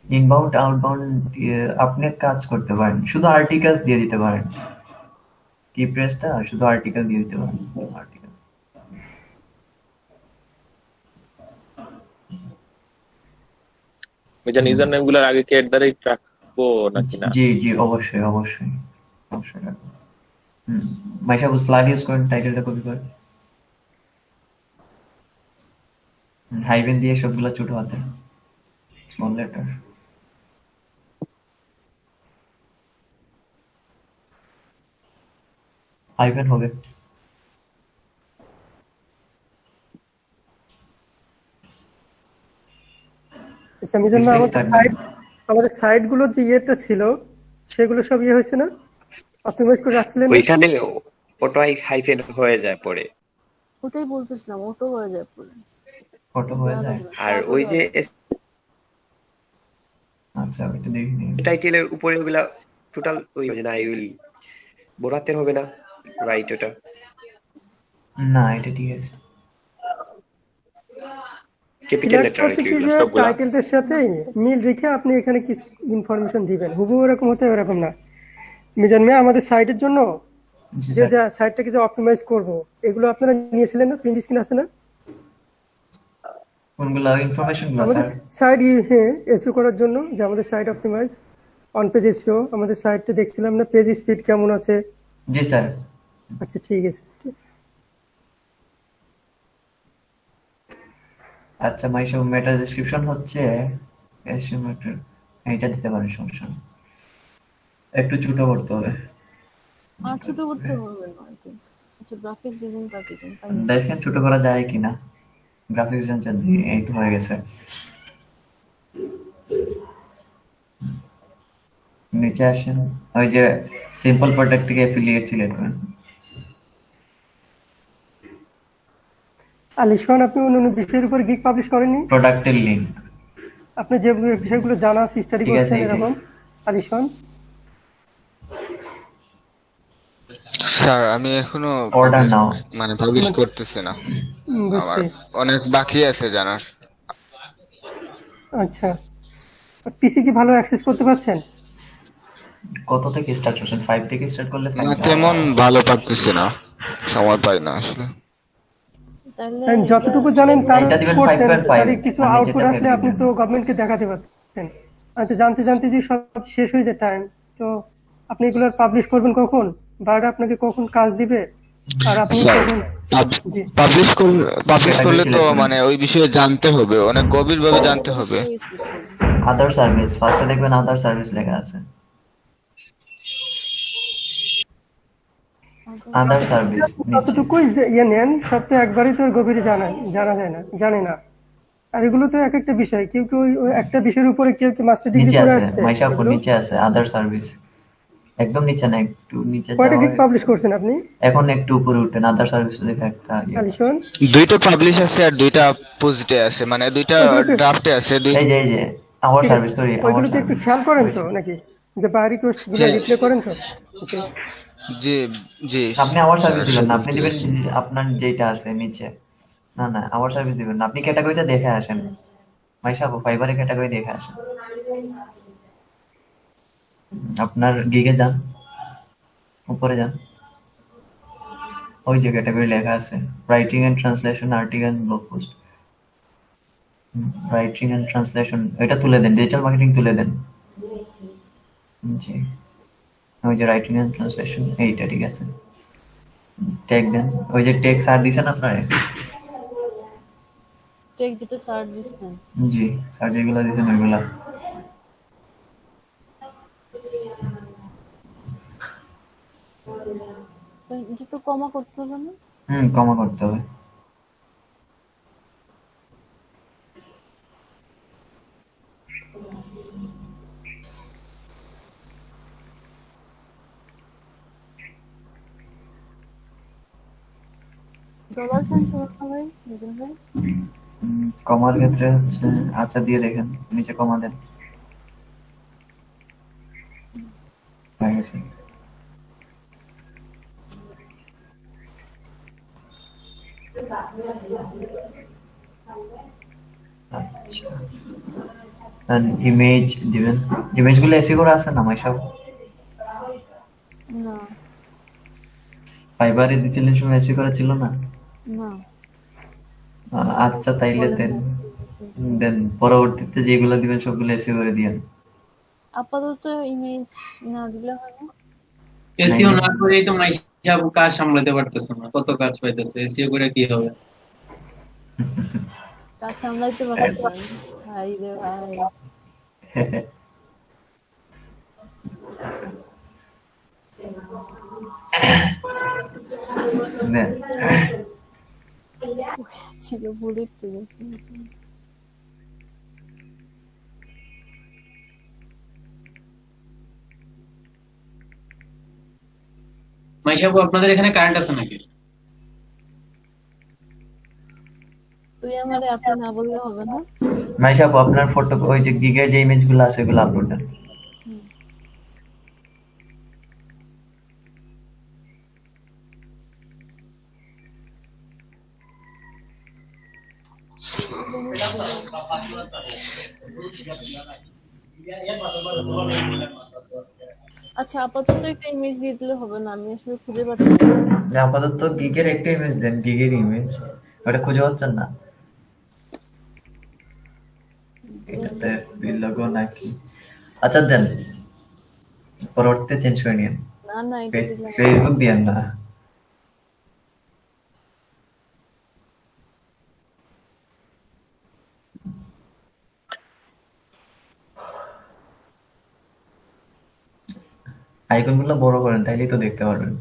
Inbound outbound আপনি এক কাজ করতে পারেন, শুধু আর্টিকেলস দিয়ে দিতে পারেন। কি প্রেসটা শুধু আর্টিকেল দিয়ে দিতে পারেন, আর্টিকেল। মিজান, ইউজার নেম গুলার আগে কি রাখবো নাকি না? জি জি অবশ্যই অবশ্যই অবশ্যই রাখুন। মাইশাবু স্লাগ ইউজ করেন, টাইটেলটা কপি করেন, হাইভেন দিয়ে সবগুলো ছোট হাতে স্মল লেটার। হাইভেন হবে। আচ্ছা মিজান ভাই, স্পেস থাকবে না। আমাদের সাইট গুলোর যে ইয়েটা ছিল সেগুলো সব ইয়ে হয়েছে না, অপটিমাইজ করে রাখছিলেন না? ওইখানে অটো হাইফেন হয়ে যায় পরে। ওটাই বলতেছিলাম, ওটো হয়ে যায় পুরো। ফটো হয়ে যায়। আর তারপর ওই যে হবে। আচ্ছা ওইটা দেখি নি। টাইটেলের উপরে ওগুলা টোটাল ওই না ওই বোরাতের হবে না, রাইট? ওটা না এটা ঠিক আছে। ক্যাপিটাল সিলেক্ট লেটার আর করতে কি কি ওইগুলা যে সবগুলা। টাইটেলটার সাথে মিল রেখে আপনি এখানে কিছু ইনফরমেশন দিবেন, হুবহু এরকম হতে এরকম না। মিজান মিয়া, আমাদের সাইটের জন্য জি যে স্যার। সাইটটাকে যে অপটিমাইজ করব, এগুলো আপনারা নিয়েছিলেন না? প্রিন্ট স্ক্রিন আছে না কোনগুলো ইনফরমেশন গুলো আমাদের স্যার? সাইট? হ্যাঁ, এসইও করার জন্য যে আমাদের site optimize, on page SEO, আমাদের সাইটটা দেখছিলাম না, পেজ স্পিড কেমন আছে? জি স্যার। আচ্ছা ঠিক আছে। আচ্ছা মাইশো মেটা ডেসক্রিপশন হচ্ছে এসইও মেটা, এইটা দিতে পারেন, সমস্যা নেই। একটু ছোট করতে হবে। আর ছোট করতে হবে না আর কি। আচ্ছা গ্রাফিক্স ডিজাইন কাটি দিন, তাই না? দেখেন ছোট করা যায় কিনা। গ্রাফিক্স জানছেন, এই তো হয়ে গেছে। নিচে আসেন, ওই যে সিম্পল প্রোডাক্ট থেকে অ্যাফিলিয়েট সিলেক্ট করেন। আলিশান, আপনি অন্য বিষয়ের উপর গিগ পাবলিশ করেননি? প্রোডাক্টের লিংক। আপনি যে বিষয়গুলো জানা আছে, স্টাডি ঠিক আছে, করছেন এইটাই। এরকম, আলিশান? স্যার আমি এখনো অর্ডার নাও। মানে পাবলিশ করতেছি না, আমার বুঝছি। অনেক বাকি আছে জানার। আচ্ছা, পিসি কি ভালো অ্যাক্সেস করতে পারছেন? কত থেকে স্টার্ট করছেন? 5 থেকে স্টার্ট করলে না 5। তেমন ভালো পারতেছি না, সময় পাই না আসলে। তাহলে And এটা যতটুকু জানেন তার এটা দিবেন করতেন, 5.5 তারই কিছু আর আউটপুট নিচেটা আসলে 5 আপনি দিবেন। তো গভর্নমেন্টকে দেখাতে পারতেন। আচ্ছা, জানতে জানতে যে সব শেষ হয়ে যায় টাইম, তো আপনি এগুলো পাবলিশ করবেন কখন? বারোটা আপনাকে কখন কাজ দিবে? আর আপনি স্যার কখন? জি, পাবলিশ ক্যাটাগরি করলে তো সিলেক্ট করেন। মানে ওই বিষয়ে জানতে হবে, অনেক গভীর ভাবে জানতে হবে। আদার সার্ভিস, ফার্স্টে দেখবেন আদার সার্ভিস লেখা আছে। আদার সার্ভিস নিচে। যতটুকুই ইয়ে নেন, সব তো একবারই তো গভীরে জানা যায় না, জানে না। আর এগুলো তো এক একটা বিষয়, কেউ কেউ ওই একটা বিষয়ের উপরে কেউ কেউ মাস্টার ডিগ্রি নিচে করে আছে আসছে। মাইশাপুর, এগুলো নিচে আছে আদার সার্ভিস। একদম নিচে না, একটু নিচে কয়টা যাওয়া গিগ পাবলিশ করছেন আপনি, এখন একটু উপরে উঠেন, আদার সার্ভিস লেখা একটা ইয়ে। আলিশান? দুইটা পাবলিশ আছে আর দুইটা পজিটে আছে, মানে দুইটা ওইগুলোতে ড্রাফটে আছে দুই। এই যে আওয়ার ঠিক আছে, সার্ভিস, সরি আওয়ার ওইগুলোতে একটু সার্ভিস খেয়াল করেন তো হয়েছে। নাকি, যে বাই রিকোয়েস্ট গুলো হ্যাঁ, রিপ্লাই করেন তো? জি। জি জি আপনি আওয়ার সার্ভিস স্যার, দিবেন না, সবই আপনি ঠিক দিবেন আছে। আপনার যেটা আছে নিচে। না আওয়ার সার্ভিস দিবেন না, আপনি ক্যাটাগরিটা দেখে আসেন। মাইশাপু ফাইবারে ক্যাটাগরি দেখে আসেন। আপনার গিগে যান, উপরে যান, ওই যে ক্যাটাগরি লেখা আছে writing and translation, article and blog post. Writing and translation এটা তুলে দেন, ডিজিটাল মার্কেটিং তুলে দেন। জি, ওই যে রাইটিং এন্ড ট্রান্সলেশন, এইটা ঠিক আছে। ট্যাগ দেন, ওই যে ট্যাগ স্যার দিছেন আপনারা। টেক যেটা সার্ভিস নেন। জি স্যার যেগুলো দিছেন ওইগুলা। তো এটা তো কমা করতে হবে না? কমা করতে হবে। ডলার সাইন হবে না ভাই, বুঝলেন ভাই? কমার ক্ষেত্রে হচ্ছে, আচ্ছা দিয়ে দেখেন, নিচে কমা দেন, হয়ে গেছে। আচ্ছা, ইমেজ দিবেন, ইমেজগুলো এসি করে আছে না মাইসব? না ফাইবারে দিছিলেন সময় এসি করা ছিল না? না আচ্ছা তাইলে দেন, দেন পরবর্তীতে যেগুলো দিবেন সবগুলো এসি করে দিয়েন। আপাতত ইমেজ না দিলে হয় না? এসিও না করেই তো মাইশা কাজ সামলাতে পারতেছে না, কত কাজ পাইতেছে, এসিও করে কি হবে? কাজ সামলাইতে পারতেছেন? ভাই রে ভাই। দেন। ছিল বুলেট ট্রেন। মাইশা মাইশাবু আপনাদের এখানে কারেন্ট আছে নাকি? তুই আমারে আপনি না বললে হবে না। মাইশা আপু, আপনার ফটো ওই যে গিগের যে ইমেজগুলো আছে ওগুলো আপলোড দেন। হুম। আচ্ছা আপাতত একটা ইমেজ দিয়ে দিলে হবে না, আমি আসলে খুঁজে পাচ্ছি না। আপাতত গিগের একটা ইমেজ দেন, গিগের ইমেজ। ওটা খুঁজে পাচ্ছেন না? এটাতে লোগো নাকি? আচ্ছা দেন, পরবর্তীতে চেঞ্জ করে নিন। না না, এটা দিলাম। ফেসবুক দিয়েন না। আইকন গুলো বড় করেন, তাইলেই তো দেখতে পারবেন।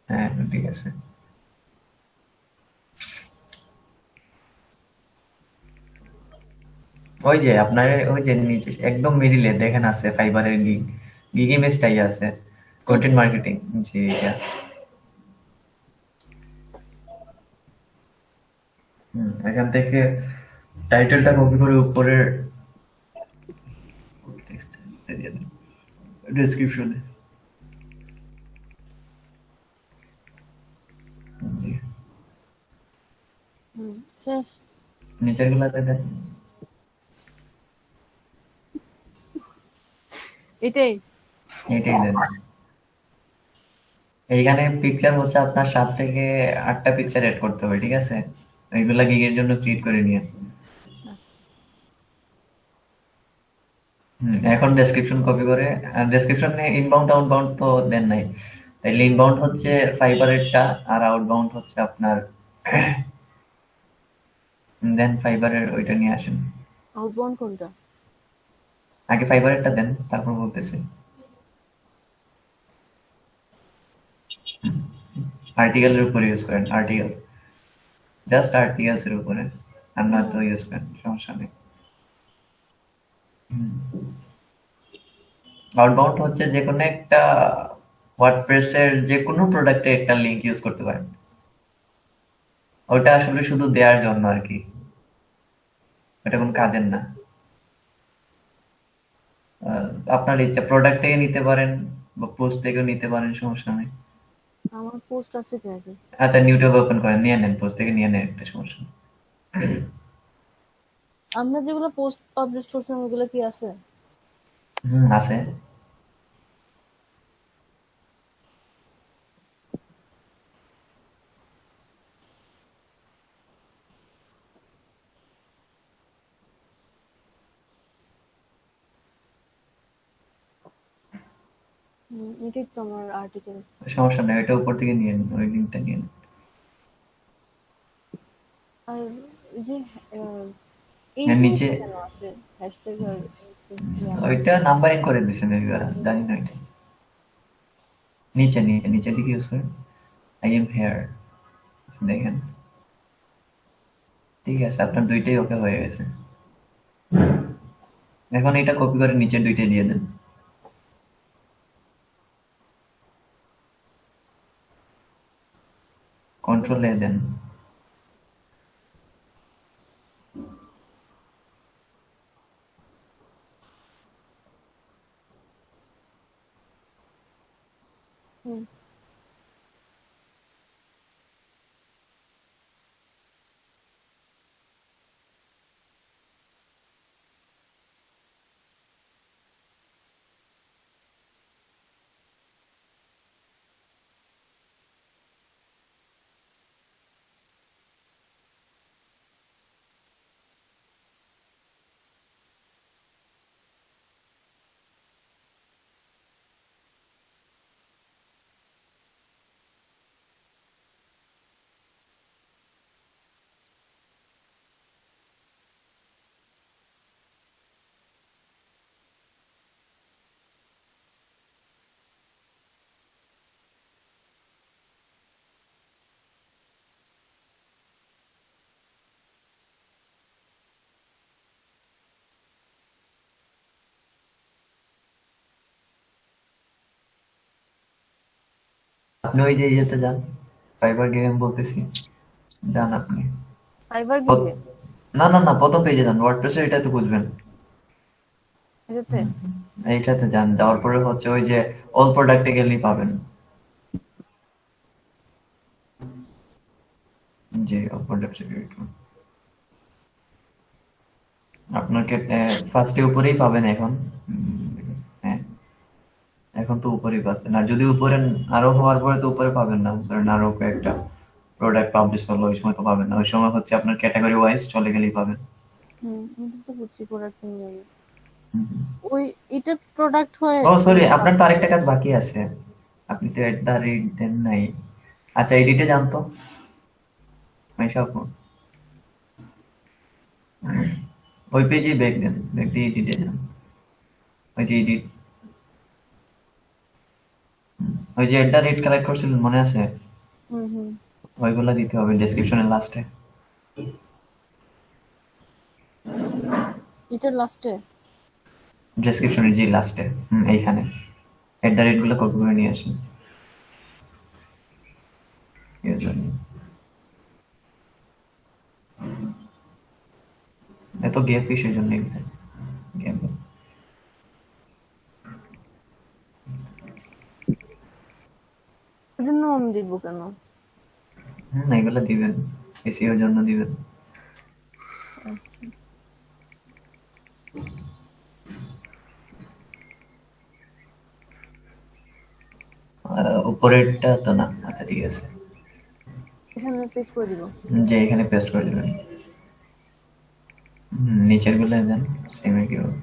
হ্যাঁ ঠিক আছে। ওই যে আপনার ওই যে নিচে একদম মিডিলে দেখেন আছে ফাইবারের গিগ, গিগ ইমেজটাই আছে, কন্টেন্ট মার্কেটিং। জি এটা। এখান থেকে টাইটেলটা কপি করে উপরের দিয়ে দেন ডেসক্রিপশনে। শেষ। নিচের গুলাতে দেন। এটাই। এটাই দেন। এইখানে পিকচার হচ্ছে আপনার 7 থেকে 8টা পিকচার এড করতে হবে, ঠিক আছে? এইগুলা গিগের জন্য ক্রিয়েট করে নিয়ে। আচ্ছা। এখন ডেসক্রিপশন কপি করে, ডেসক্রিপশনে ইনবাউন্ড আউটবাউন্ড তো দেন নাই, তাইলে ইনবাউন্ড হচ্ছে ফাইবারেরটা আর আউটবাউন্ড হচ্ছে আপনার দেন ফাইবারের ওইটা নিয়ে আসেন। আউটবাউন্ড কোনটা? আগে ফাইবারেরটা দেন, তারপর বলতেছি। আর্টিকেলের উপরে ইউজ করেন, আর্টিকেলস, জাস্ট আর্টিকেলস এর উপরে, আর না তো ইউজ করেন, সমস্যা নেই। আউটবাউন্ড হচ্ছে যে কোনো একটা ওয়ার্ডপ্রেস এর যে কোনো প্রোডাক্টে একটা লিংক ইউজ করতে পারেন, ওটা আসলে শুধু দেওয়ার জন্য আর কি, ওটা কোনো কাজের না। আপনার ইচ্ছা প্রোডাক্ট থেকে নিতে পারেন বা পোস্ট থেকেও নিতে পারেন, সমস্যা নেই। আমার পোস্ট আছে কি আগে? আচ্ছা ইউটিউব ওপেন করেন, নিয়ে নেন, পোস্ট থেকে নিয়ে নেন, একটা সমস্যা নেই। আমরা যেগুলো পোস্ট পাবলিশ করছিলাম ওগুলো কি আছে? আছে। এটাই তো আমার আর্টিকেল। সমস্যা নেই, ওইটা উপর থেকে নিয়ে নিন, ওই লিঙ্কটা নিয়ে নিন। আর এই যে এই এর নিচে জিনিসটা কেন আছে হ্যাশট্যাগ আর ওইটা নাম্বারিং করে দিছে মেবি ওরা, জানি না এটা। নিচে নিচে নিচের দিকে ইউজ করেন, আই এম হেয়ার, দেখেন। ঠিক আছে, আপনার দুইটাই ওকে হয়ে গেছে। এখন এটা কপি করে নিচের দুইটাই দিয়ে দেন। কন্ট্রোল এ দেন। হুম। আপনি ওই যে ইয়েতে যান, ফাইবার গেম বলতেছি, যান আপনি। ফাইবার প- গিগে না না না, প্রথম পেজে যান, ওয়ার্ডপ্রেসে এটা তো বুঝবেন। এটাতে এইটাতে যান, যাওয়ার পরে হচ্ছে ওই যে অল প্রোডাক্টে গেলেই পাবেন। জি, অল প্রোডাক্ট সিকিউরিটি আপনাকে ফার্স্টে উপরেই পাবেন এখন। হ্যাঁ, এখন তো উপরেই পাচ্ছেন, আর যদি উপরে আরো হওয়ার পরে তো উপরে পাবেন না, ধরেন আরো কয়েকটা প্রোডাক্ট পাবলিশ করলো, ওই সময় তো পাবেন না, ওই সময় হচ্ছে আপনার ক্যাটাগরি ওয়াইজ চলে গেলেই পাবেন। এটা তো বুঝছি প্রোডাক্ট নিয়ে হুম, হুম। ওই এটা প্রোডাক্ট হয় ও সরি, আপনার তো আরেকটা কাজ বাকি আছে, আপনি তো এট দা রেট দেন নাই। আচ্ছা, এডিটে যান তো, মাইশা আপু। ওই পেজেই ব্যাক দেন, ব্যাক দিয়ে এডিটে যান। ওই যে এডিট, ওই যে এট দা রেট কালেক্ট করছিলেন মনে আছে, হুম ওইগুলা দিতে হবে ডেসক্রিপশনের লাস্টে। এটার লাস্টে ডেসক্রিপশনের জি লাস্টে, এইখানে এট দা রেট গুলো কপি করে নিয়ে আসেন এর জন্য। এত গেপ কিসের জন্য এগুলো? গেপ এটার নাম দিব কেন? এগুলো দিবেন, এসিওর জন্য দিবেন। আচ্ছা উপরেরটা তো না, আচ্ছা ঠিক আছে। এখানে পেস্ট করে দিব। যে এখানে পেস্ট করে দিবেন। নিচের গুলো দেন, সেম একই হবে।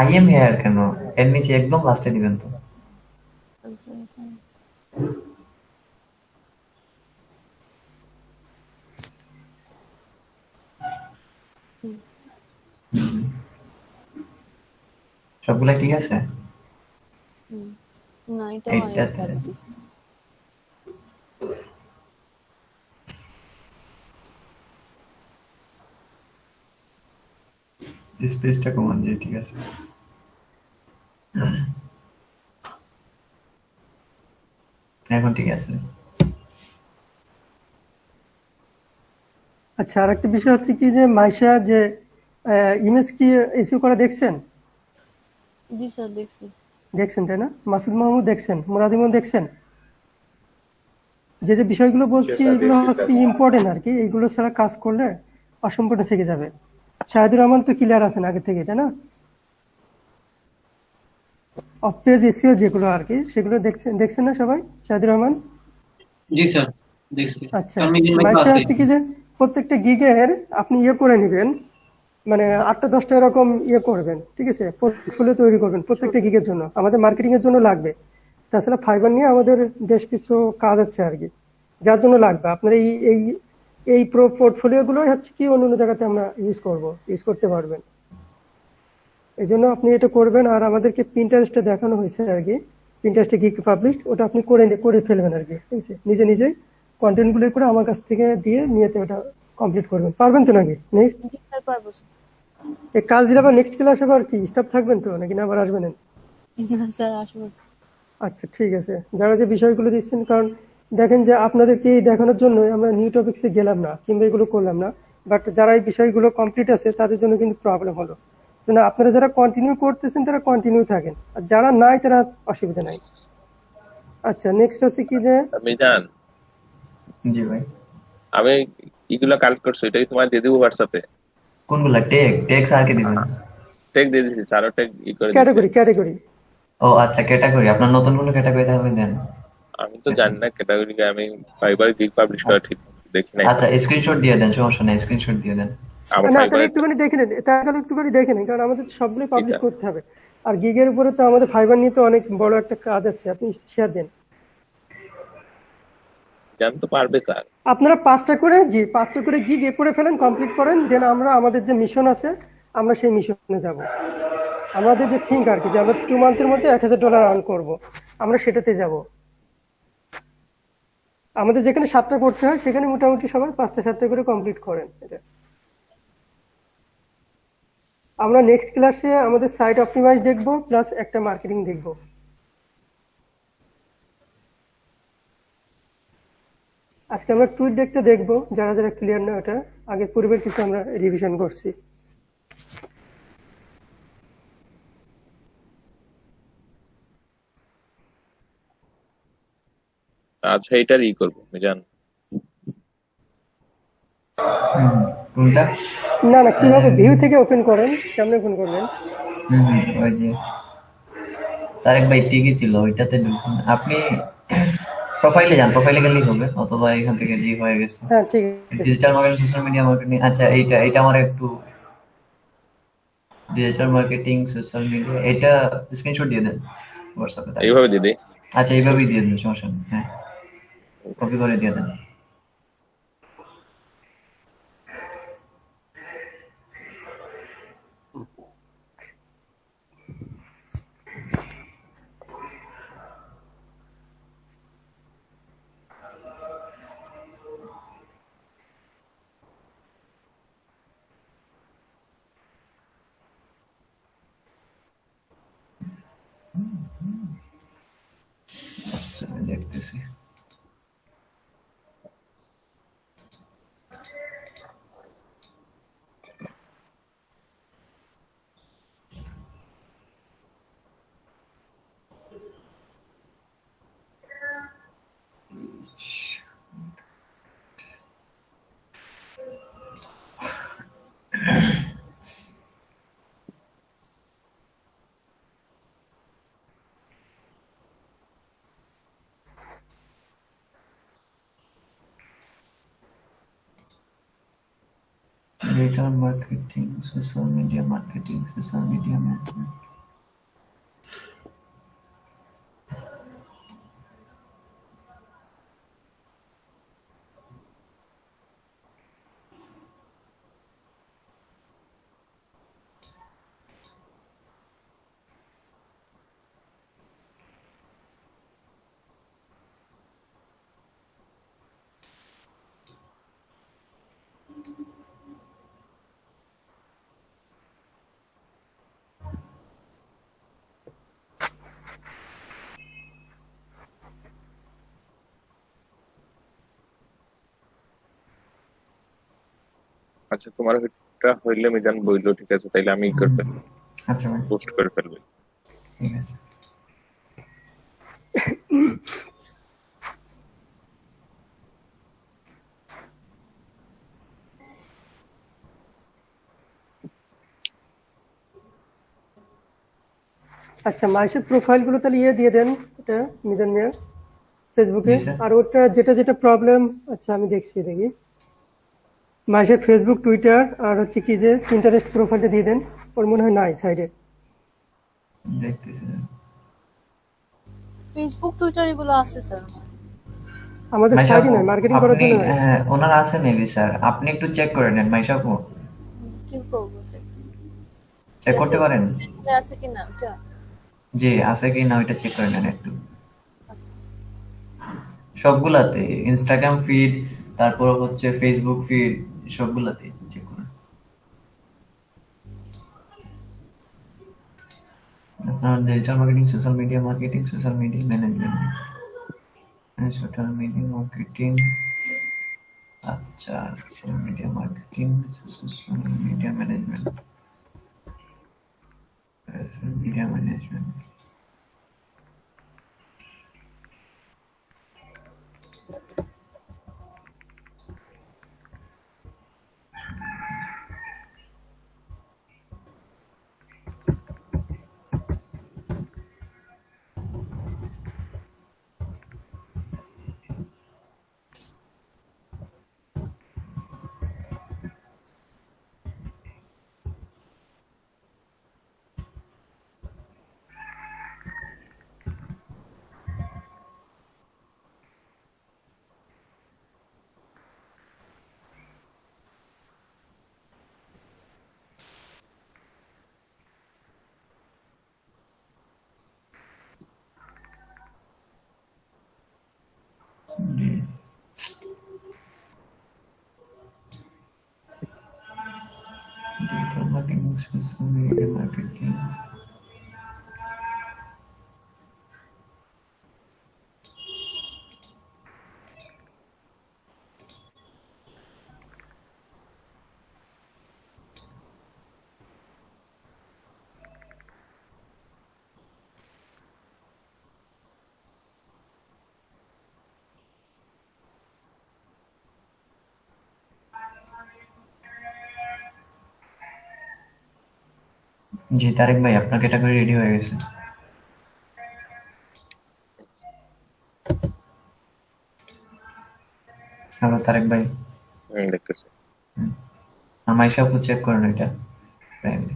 আই এম হেয়ার কেন এর নিচে একদম লাস্টে দিবেন তো। আচ্ছা সবগুলা ঠিক আছে? না এটা এইটাতে স্পেসটা কমান যে, ঠিক আছে। এখন ঠিক আছে। আচ্ছা, আর একটা বিষয় হচ্ছে কি যে মাইশা যে ইমেজ কি এসিও করা দেখছেন? জি স্যার দেখছি। দেখছেন তাই না? মাসুদ মাহমুদ দেখছেন, মুরাদিমন দেখছেন? যে যে বিষয়গুলো বলছি এগুলো হচ্ছে ইম্পর্টেন্ট আর কি, এইগুলো ছাড়া কাজ করলে অসম্পূর্ণ থেকে যাবে। শাহিদুর রহমান তো ক্লিয়ার আছেন আগে থেকে, তাই না? অফ পেজ এসিও যেগুলো আর কি সেগুলো দেখছেন না সবাই? শাহিদুর রহমান জি স্যার, দেখছি। আচ্ছা, কারণ মিনিমাম মাইশা ক্লাসে হচ্ছে কি যে প্রত্যেকটা গিগের আপনি করে নেবেন, মানে 8টা-10টা এরকম করবেন, ঠিক আছে? পোর্টফোলিও তৈরি করবেন প্রত্যেকটা গিগের জন্য, আমাদের মার্কেটিং এর জন্য লাগবে। তাছাড়া ফাইবার নিয়ে আমাদের বেশ কিছু কাজ আছে আর কি, যার জন্য লাগবে আপনার এই এই এই পোর্টফোলিও গুলো হচ্ছে কি অন্য জায়গাতে আমরা ইউজ করতে পারবেন। এই জন্য আপনি এটা করবেন। আর আমাদেরকে পিন্টারেস্টে দেখানো হয়েছে আর কি, পিন্টারেস্টে গিগ পাবলিশড, ওটা আপনি করে ফেলবেন আর কি, ঠিক আছে? নিজেই কন্টেন্ট গুলো করে আমার কাছ থেকে দিয়ে নিয়েতে ওটা কমপ্লিট করবেন, পারবেন তো নাকি? নেক্সট জি স্যার পারবো এই কাজ দিলে আবার নেক্সট ক্লাস আবার কি স্টাফ থাকবেন তো নাকি না আবার আসবেন? স্যার আসবো। আচ্ছা ঠিক আছে, যারা যে বিষয়গুলো দিচ্ছেন, কারণ দেখেন যে আপনাদেরকে এই দেখানোর জন্য আমরা নিউ টপিক্সে গেলাম না কিংবা এগুলো করলাম না, বাট যারা এই বিষয়গুলো কমপ্লিট আছে তাদের জন্য কিন্তু প্রবলেম হলো। না, আপনারা যারা কন্টিনিউ করতেছেন তারা কন্টিনিউ থাকেন, আর যারা নাই তারা অসুবিধা নাই। আচ্ছা, নেক্সট হচ্ছে কি যে আমি জান, জি ভাই। আমি এগুলো কালেক্ট করছি, এটাই তোমার দিয়ে দেবো হোয়াটসঅ্যাপে। কোনগুলা? টেক স্যারকে দিবেন? ট্যাগ দিয়ে দিছি স্যার, ট্যাগ করে দিছি। ক্যাটাগরি ও আচ্ছা, ক্যাটাগরি, আপনার নতুন কোনো ক্যাটাগরি থাকবে দেন। আমি তো জানি না ক্যাটাগরি, আমি ফাইবার গিগ পাবলিশ করা ঠিক দেখি নাই। আচ্ছা, স্ক্রিনশট দিয়ে দেন, সমস্যা নেই, স্ক্রিনশট দিয়ে দেন। আমার না, তাহলে ফাইবার একটুখানি দেখে নেন, কারণ আমাদের তো সবগুলো পাবলিশ এটা। করতে হবে। আর গিগের উপরে তো আমাদের ফাইবার নিয়ে তো অনেক বড় একটা কাজ আছে, আপনি শেয়ার দেন। জানতে পারবে স্যার। আপনারা 5টা করে গিগ করে ফেলেন, কমপ্লিট করেন, দেন আমরা আমাদের যে মিশন আছে আমরা সেই মিশনে যাব। আমাদের যে থিঙ্ক আর কি যে আমরা 2 মান্থের মধ্যে $1000 আর্ন করব, আমরা সেটাতে যাব। আমাদের যেখানে 7টা করতে হয় সেখানে মোটামুটি সবাই 5টা 7টা করে কমপ্লিট করেন। এটা আমরা নেক্সট ক্লাসে আমাদের সাইট অপটিমাইজ দেখব প্লাস একটা মার্কেটিং দেখব। আজকে আমরা টুইট দেখতে দেখব, যারা যারা ক্লিয়ার না ওটা আগে পূর্বের কিছু আমরা রিভিশন করছি। আচ্ছা এটার করবো মিজান। কোনটা? না না, কিভাবে ভিউ থেকে ওপেন করেন, কেমনে ওপেন করবেন? ওই যে তারেক ভাই ঠিকই ছিল, ওইটাতে ঢুকুন আপনি। প্রোফাইলে যান, প্রোফাইলে গেলেই হবে, অথবা এখান থেকে জি হয়ে গেছে হ্যাঁ ঠিক আছে। Digital marketing, social media marketing. আচ্ছা এইটা আমার একটু ডিজিটাল মার্কেটিং সোশ্যাল মিডিয়া, এটা স্ক্রিনশট দিয়ে দেন হোয়াটসঅ্যাপে। এইভাবে দিদি। আচ্ছা এইভাবেই দিয়ে দেন, সমস্যা নেই। হ্যাঁ, কপি করে দিয়ে দেন। আচ্ছা আমি দেখতেছি। Digital marketing, social media marketing, social media management. আচ্ছা তোমার এটা হইলে মিজান বইলো, ঠিক আছে তাইলে আমি করে ফেলবো, আচ্ছা ভাই, পোস্ট করে ফেলবো। ঠিক আছে। আচ্ছা মাইসের প্রোফাইল গুলো তাহলে দিয়ে দেন, এটা মিজান মিয়া ফেসবুকে। জি স্যার। আর ওটা যেটা প্রবলেম, আচ্ছা আমি দেখি মাইসের ফেসবুক, টুইটার আর হচ্ছে কি যে ইন্টারেস্ট প্রোফাইলটা দিয়ে দেন। ওর মনে হয় নাই সাইডে। দেখতেছি। ফেসবুক টুইটার এগুলো আছে স্যার। আমাদের মাইশা সাইডে আপু, নয়, মার্কেটিং করার আপনি জন্য নয়। ওনার আছে মেবি স্যার, আপনি একটু চেক করে নেন। মাইশা আপু কি করবো চেক করতে পারেন? আছে কিনা ওটা? জি আছে কি না ওইটা চেক করে নেন একটু। সবগুলাতে, ইনস্টাগ্রাম ফিড, তারপর হচ্ছে ফেসবুক ফিড, সবগুলাতে চেক করুন। আপনার digital marketing, social media management, social media marketing. আচ্ছা social media marketing, social media management, social media management. Marketing, social media marketing. জি তারেক ভাই, আপনার ক্যাটাগরি রেডি হয়ে গেছে। হ্যালো তারেক ভাই, দেখতেছি। আমার হিসাব চেক করেন এটা। তাইলে।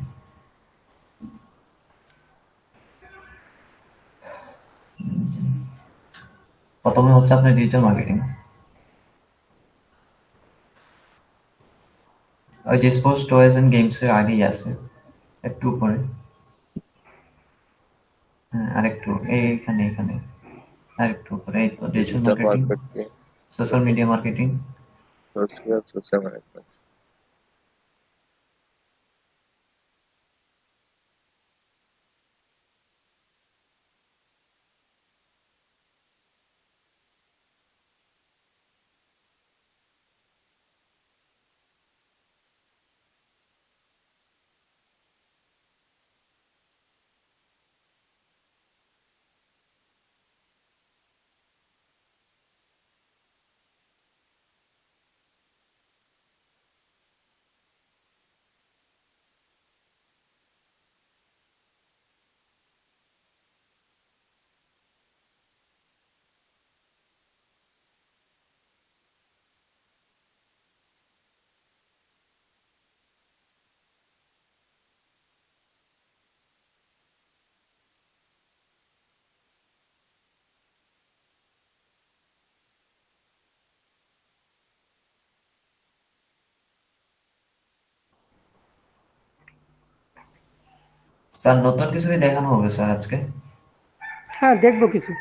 প্রথমে হচ্ছে আপনার ডিজিটাল মার্কেটিং, ওই যে স্পোর্টস টয়েস এন্ড গেমস এর আগেই আছে, একটু উপরে। হ্যাঁ আরেকটু এইখানে এখানে আরেকটু উপরে, এই তো digital marketing, marketing, social media marketing. Social management. Sir নতুন কিছু কি দেখানো হবে স্যার আজকে? হ্যাঁ, দেখবো কিছু।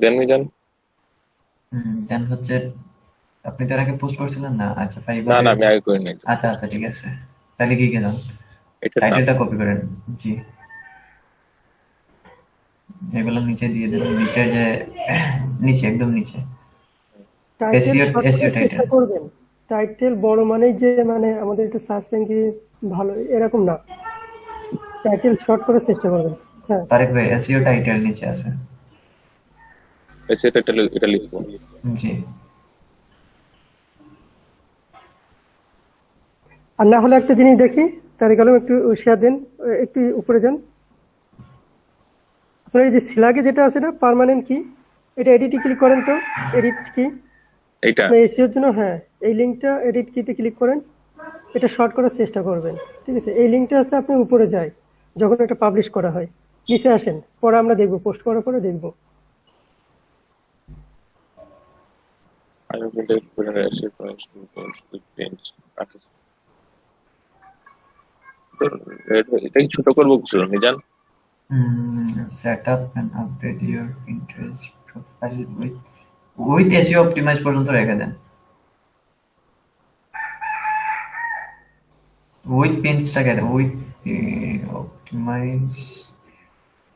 দেন মিজান। দেন হচ্ছে আপনি তার আগে পোস্ট করছিলেন না? আচ্ছা না ফাইবার। না, আমি আগে করি নাই। আচ্ছা আচ্ছা ঠিক আছে, তাহলে কি কেন এটার নাম টাইটেলটা কপি করেন। জি, এগুলো নিচে দিয়ে দেন, নিচের যে নিচে একদম নিচে টাইটেল এসইও শর্ট এসইও করে টাইটেল। চেষ্টা করবেন। টাইটেল বড় মানেই যে মানে আমাদের একটু সার্চ র্যাঙ্কিং ভালো এরকম না, টাইটেল শর্ট করে চেষ্টা করবেন। হ্যাঁ, তারেক ভাই এসইও টাইটেল নিচে আছে। এটা লিখবো। জি আর না হলে একটা জিনিস দেখি, তার কলম একটু শেয়ার দেন, একটু উপরে যান। আপনার এই যে সিলাগে যেটা আছে না পার্মানেন্ট কি, এটা এডিটে ক্লিক করেন তো, এডিট কি এইটা এসিওর জন্য। হ্যাঁ, এই লিঙ্কটা এডিট কিতে ক্লিক করেন, এটা শর্ট করার চেষ্টা করবেন। ঠিক আছে, এই লিঙ্কটা আছে আপনি উপরে যায় যখন এটা পাবলিশ করা হয়, নিচে আসেন, পরে আমরা দেখবো, পোস্ট করার পরে দেখবো। আমি বলে এটাই ছোট করবো কিছু Mizan. Set up and update your Pinterest profile with SEO optimize পর্যন্ত রেখে দেন। উইথ পিনসটা কেটে উইথ অপটিমাইজ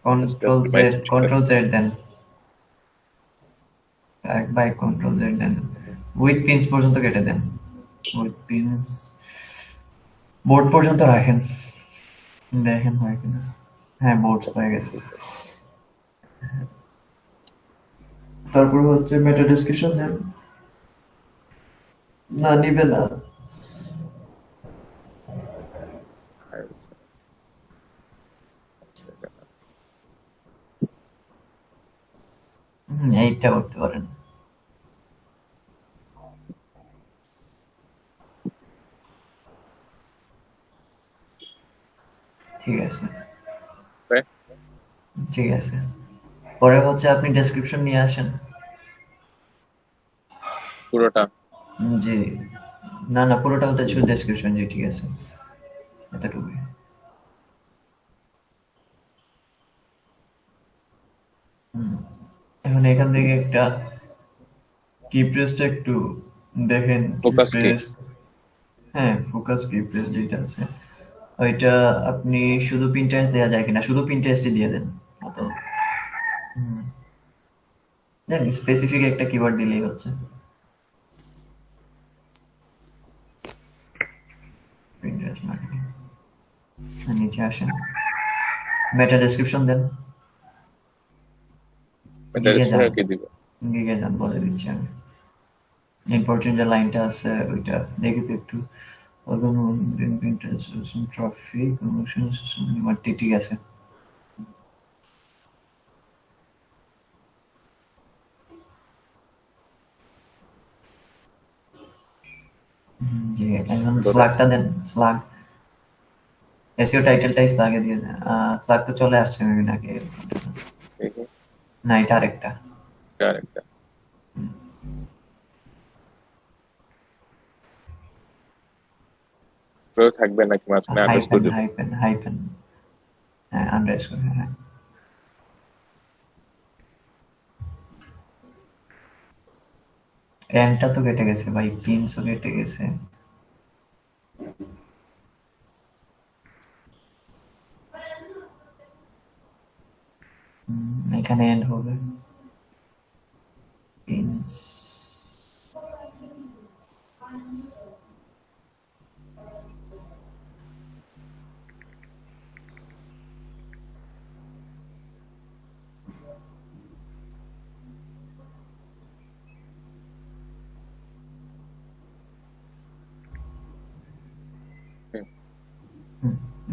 কন্ট্রোল জেড দেন, বাই কন্ট্রোল জেড দেন, উইথ পিনস পর্যন্ত কেটে দেন। উইথ পিনস বোর্ড পর্যন্ত রাখেন, দেখেন হয় কিনা। হ্যাঁ বোর্ড হয়ে গেছে। তারপর হচ্ছে মেটা ডেসক্রিপশন দেন, না নিবে না। এইটা করতে পারেন। ঠিক আছে ঠিক আছে, পরে হচ্ছে আপনি ডেসক্রিপশন নিয়ে আসেন। পুরোটা জি না না, পুরোটা হতে শুধু ডেসক্রিপশন, জি ঠিক আছে, এতটুকুই। হুম। এখন এখান থেকে একটা কি প্রেসটা একটু দেখেন, কি ফোকাস কি? প্রেস। হ্যাঁ, ফোকাস কি প্রেস যেটা আছে ওইটা আপনি শুধু প্রিন্টারেস্ট দেওয়া যায় কিনা, শুধু প্রিন্টারেস্টই দিয়ে দেন। অত দেন স্পেসিফিক একটা কিওয়ার্ড দিলেই হচ্ছে। প্রিন্টারেস্ট মার্কেটিং, নিচে আসেন, মেটা ডেসক্রিপশন দেন। এটা গিগে যান, কি দিব? গিগে যান, বলে দিচ্ছি আমি। ইম্পর্টেন্ট যে লাইনটা আছে ওইটা দেখে তো একটু ট্রাফিক ঠিক আছে। জি, এখন স্লাগটা দেন, স্লাগ এসইও টাইটেলটাই স্লাগে দিয়ে দেন। স্লাগ তো চলে আসছে মেবি, নাকি না এটা আরেকটা? আরেকটা কেউ থাকবে নাকি মাঝখানে আন্ডারস্কোর হাইপেন দিব? হাইপেন হাইপেন, হ্যাঁ আন্ডারস্কোর, হ্যাঁ। এনটা তো কেটে গেছে ভাই, পিনসও কেটে গেছে। এখানে এন্ড হবে পিনস।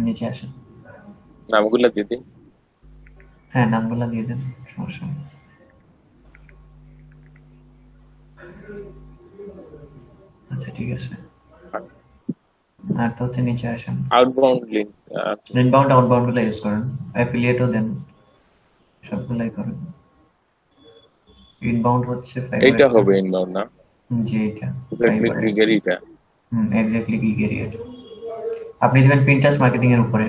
নিচে আসেন, নামগুলো দিয়ে দিন। হ্যাঁ নামগুলা দিয়ে দেন, সমস্যা নেই। আচ্ছা ঠিক আছে, আর তো হচ্ছে নিচে আসেন, আউটবাউন্ড লিঙ্ক ইনবাউন্ড আউটবাউন্ড গুলো ইউজ করেন, অ্যাফিলিয়েটও দেন, সবগুলাই করেন। ইনবাউন্ড হচ্ছে এইটা ফাইবার, হবে ইনবাউন্ড না? জি এটা এক্স্যাক্টলি ফাইবার, ট্রিগারিটা। এক্স্যাক্টলি কি ক্যারিয়ার আপনি দিবেন পিন্টারেস্ট মার্কেটিং এর উপরে।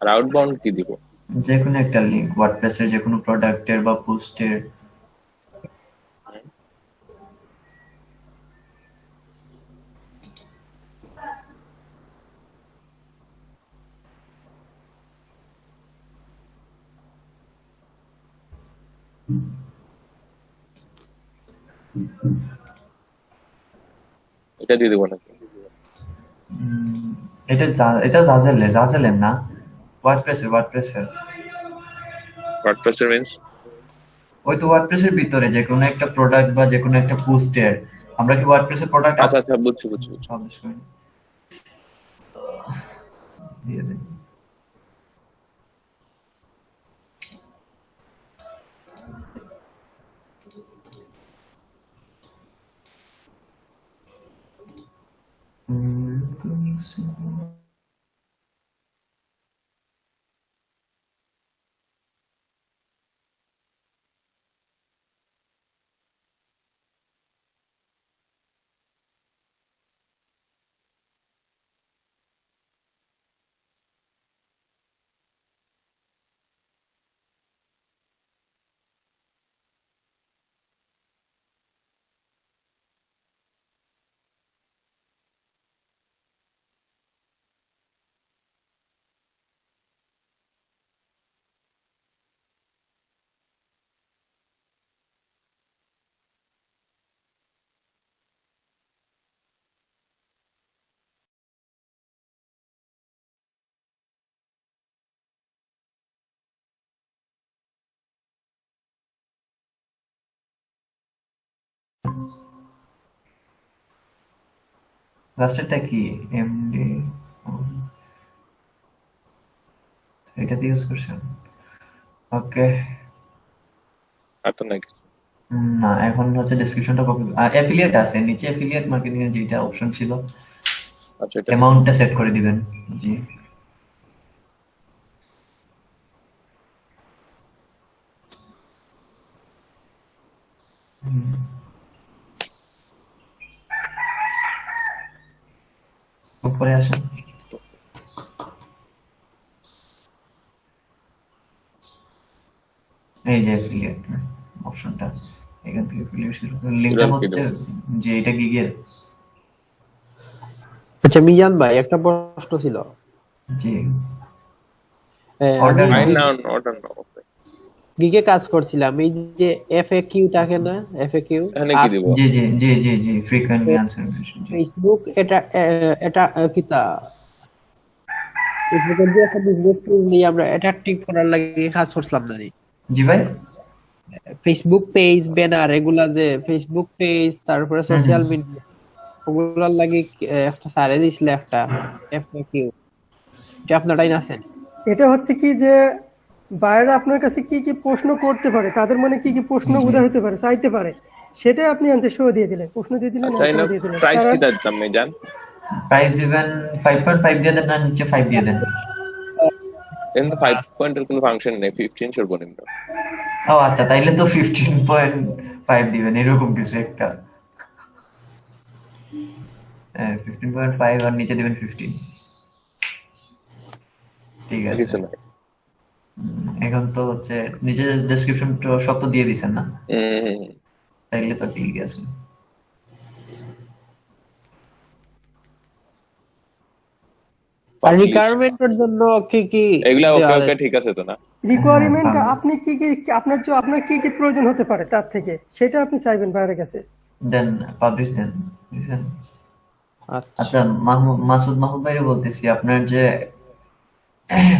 আর আউটবাউন্ড কি দিব? যে কোনো একটা লিংক, ওয়ার্ডপ্রেসের যে কোনো প্রোডাক্টের বা পোস্টের। এটা দিয়ে দিব নাকি? এটা জাজেলের না, ওয়ার্ডপ্রেসের। ওয়ার্ডপ্রেসের মিন্স? ওই তো ওয়ার্ডপ্রেসের ভিতরে যে কোনো একটা প্রোডাক্ট বা যে কোনো একটা পোস্টের, আমরা কি ওয়ার্ডপ্রেসের প্রোডাক্ট আচ্ছা আচ্ছা, বুঝছি বুঝছি বুঝছি। পাবলিশ করি, দিয়ে দিন। লাস্টেরটা কি? এমডি, এটাতে ইউজ করছেন? ওকে। আর তো নাই কিছু। না, এখন হচ্ছে ডেসক্রিপশনটা কপি, অ্যাফিলিয়েট আছে নিচে, অ্যাফিলিয়েট মার্কেটিং এর যেটা অপশন ছিল আচ্ছা এটা অ্যামাউন্টটা সেট করে দিবেন। জি হুম। উপরে আসেন। এই যে অ্যাফিলিয়েট অপশনটা, এখান থেকে অ্যাফিলিয়েট লিঙ্কটা এবার কি হচ্ছে দেবো? যে এটা গিগের। আচ্ছা মিজান ভাই, একটা প্রশ্ন ছিল। জি আমি অর্ডার ফাইন গিগ না, অর্ডার না, okay। গিগে কাজ করছিলাম, এই যে এফএকিউ থাকে না, এফএকিউ এখানে কি দিব? জি জি জি জি জি ফ্রিকোয়েন্টলি আনসার কোয়েশ্চেন। জি ফেসবুক এটা কি তা ফেসবুকের যে একটা বিজনেস টুল নিয়ে আমরা অ্যাট্রাক্টিভ করার লাগে কাজ করছিলাম না রে? জি ভাই। ফেসবুক পেজ ব্যানার এগুলা, যে ফেসবুক পেজ তারপরে হুম সোশ্যাল হুম। মিডিয়া ওগুলার লাগে একটা সারে দিছিল একটা এফএকিউ, এটা আপনারাই আছেন? এটা হচ্ছে কি যে বাইরে আপনার কাছে কি কি প্রশ্ন করতে পারে, তাদের মনে কি কি প্রশ্ন জি উদয় হতে পারে, চাইতে পারে, সেটা আপনি অ্যান্সার সহ দিয়ে দিলেন, প্রশ্ন দিয়ে দিলেন, আচ্ছা অ্যান্সার এনে দিয়ে দিলেন। প্রাইস তারা কি দিতাম মিজান? প্রাইস দিবেন 5.5 দিয়ে দেন, না নিচে 5 দিয়ে দেন। এখানে তো 5 পয়েন্টের কোনো ফাংশন নেই, 15 সর্বনিম্ন। ও আচ্ছা, তাইলে তো 15.5 দিবেন, এরকম কিছু একটা। হ্যাঁ 15.5 আর নিচে দিবেন 15। ঠিক আছে। কিছু নাই। এখন তো হচ্ছে নিচে ডেসক্রিপশন তো সব তো দিয়ে দিছেন না, হুম, তাইলে তো ঠিক আছে। আর রিকোয়ারমেন্টের জন্য কি কি এগুলা ওকে দেওয়া ওকে যায়? ঠিক আছে তো না? রিকোয়ারমেন্ট হ্যাঁ, আপনি কি কি আপনার কি কি প্রয়োজন হতে পারে তার থেকে, সেটা আপনি চাইবেন বাইরের কাছে। দেন পাবলিশ দেন, বুঝছেন? আচ্ছা আচ্ছা মাসুদ মাহমুদ ভাইরে বলতেছি, আপনার যে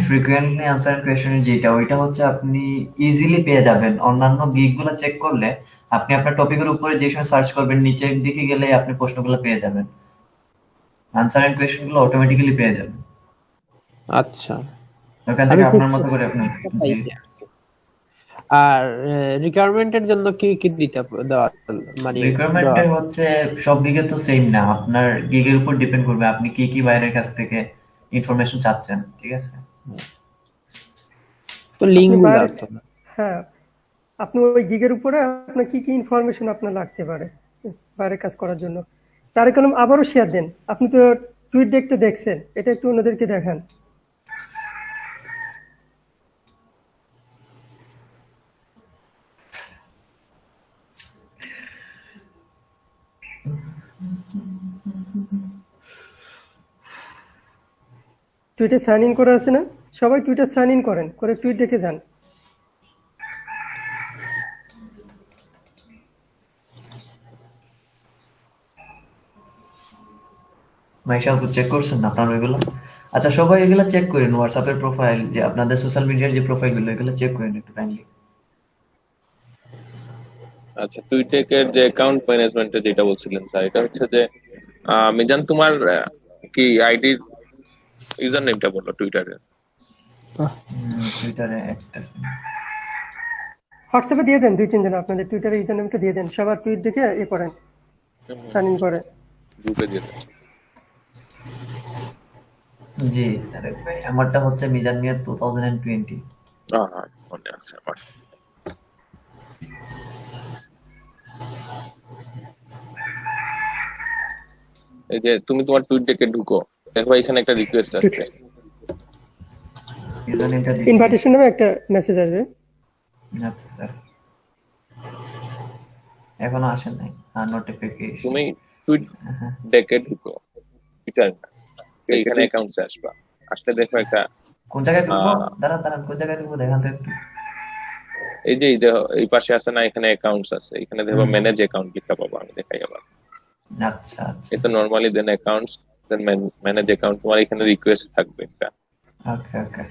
ফ্রিকোয়েন্টলি আনসার কোয়েশ্চেনের যেটা, ওইটা হচ্ছে আপনি ইজিলি পেয়ে যাবেন। অন্যান্য গিগ গুলো চেক করলে আপনি আপনার টপিকের উপরে যে সময় সার্চ করবেন, নিচের দিকে গেলে আপনি প্রশ্নগুলো পেয়ে যাবেন, আনসার এন্ড কোয়েশ্চেন গুলো অটোমেটিক্যালি পেয়ে যাবেন। আচ্ছা, ওখান আমি থেকে খুব আপনার মতো করে আপনি জি। আর রিকোয়ারমেন্টের জন্য কি কি দেওয়া মানে দেওয়া? রিকোয়ারমেন্টের হচ্ছে সব গিগে তো সেম না, আপনার গিগের উপর ডিপেন্ড করবে আপনি কি কি বাইরের কাছ থেকে ইনফরমেশন চাচ্ছেন। ঠিক আছে। তো লিঙ্ক আপনি গুলো বাইরে, আছে না? হ্যাঁ, আপনি ওই গিগের উপরে আপনার কি কি ইনফরমেশন আপনার লাগতে পারে বাইরের কাজ করার জন্য, তার কলম আবারও শেয়ার দেন। আপনি তো টুইট দেখতে দেখছেন, এটা একটু অন্যদেরকে দেখান। টুইটে সাইন ইন করা আছে না? সবাই টুইটে সাইন ইন করেন, করে টুইট দেখে যান। মাইশা আপু চেক করছেন না আপনার ওইগুলো? আচ্ছা সবাই এগুলো চেক করেন, হোয়াটসঅ্যাপের প্রোফাইল, যে আপনাদের সোশ্যাল মিডিয়ার যে প্রোফাইল গুলো, এগুলো চেক করেন একটু কাইন্ডলি। আচ্ছা টুইটেকের যে অ্যাকাউন্ট ম্যানেজমেন্টে যেটা বলছিলেন স্যার, এটা হচ্ছে যে মিজান তোমার কি আইডি ইউজার নেমটা বলো টুইটারে। টুইটারে একটা হোয়াটসঅ্যাপে দিয়ে দেন, 2-3 জন আপনাদের টুইটারে ইউজার নেমটা দিয়ে দেন, সবার টুইট দেখে এ করেন, সাইন ইন করে। গ্রুপে দিয়ে দেন। জি তারেক ভাই, আমারটা হচ্ছে মিজান মিয়া 2020। হ্যাঁ মনে আছে আমার। এই যে তুমি তোমার টুইট ডেকে ঢুকো, দেখো এখানে একটা রিকোয়েস্ট আসছে। ইউজার নেমটা দিচ্ছি। ইনভাইটেশন নামে একটা মেসেজ আসবে। আচ্ছা স্যার, এখনো আসেন নাই নোটিফিকেশন। তুমি টুইট ডেকে ঢুকো, টুইটার এইখানে অ্যাকাউন্টসে আসবা, আসলে দেখো একটা কোন জায়গায় ঢুকবো? দাঁড়ান দাঁড়ান, কোন জায়গায় ঢুকবো দেখান তো একটু। এই যে দেখো এই পাশে আছে না, এখানে অ্যাকাউন্টস আছে, এখানে দেখো ম্যানেজ অ্যাকাউন্ট লেখা পাবো, আমি দেখাই আবার। আচ্ছা আচ্ছা এই তো নরমালি দেন অ্যাকাউন্টস, দেন ম্যানেজ অ্যাকাউন্ট, তোমার এখানে রিকোয়েস্ট থাকবে একটা। ওকে ওকে।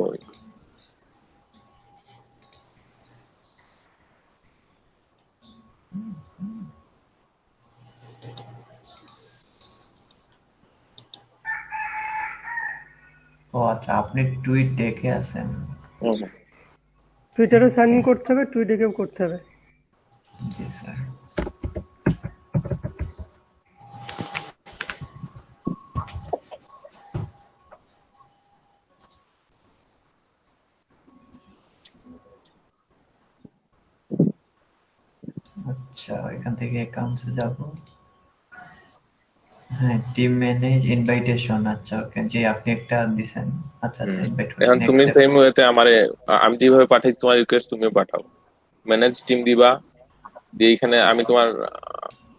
ওই ও আচ্ছা, আপনি টুইট দেখে আছেন। হুম, টুইটারে সাইন ইন করতে হবে, টুইট দেখেও করতে হবে। জি স্যার। আচ্ছা, এখান থেকে অ্যাকাউন্টসে যাব। হ্যাঁ, টিম ম্যানেজ ইনভাইটেশন। আচ্ছা ওকে, যে আপনি একটা দিছেন। আচ্ছা আচ্ছা, ইনভাইট এখন করছেন, তুমি অ্যাকসেপ্ট। সেম ওয়েতে আমারে আমি যেভাবে পাঠাইছি তোমার রিকোয়েস্ট তুমিও পাঠাও। ম্যানেজ টিম দিবা, দিয়ে এখানে আমি তোমার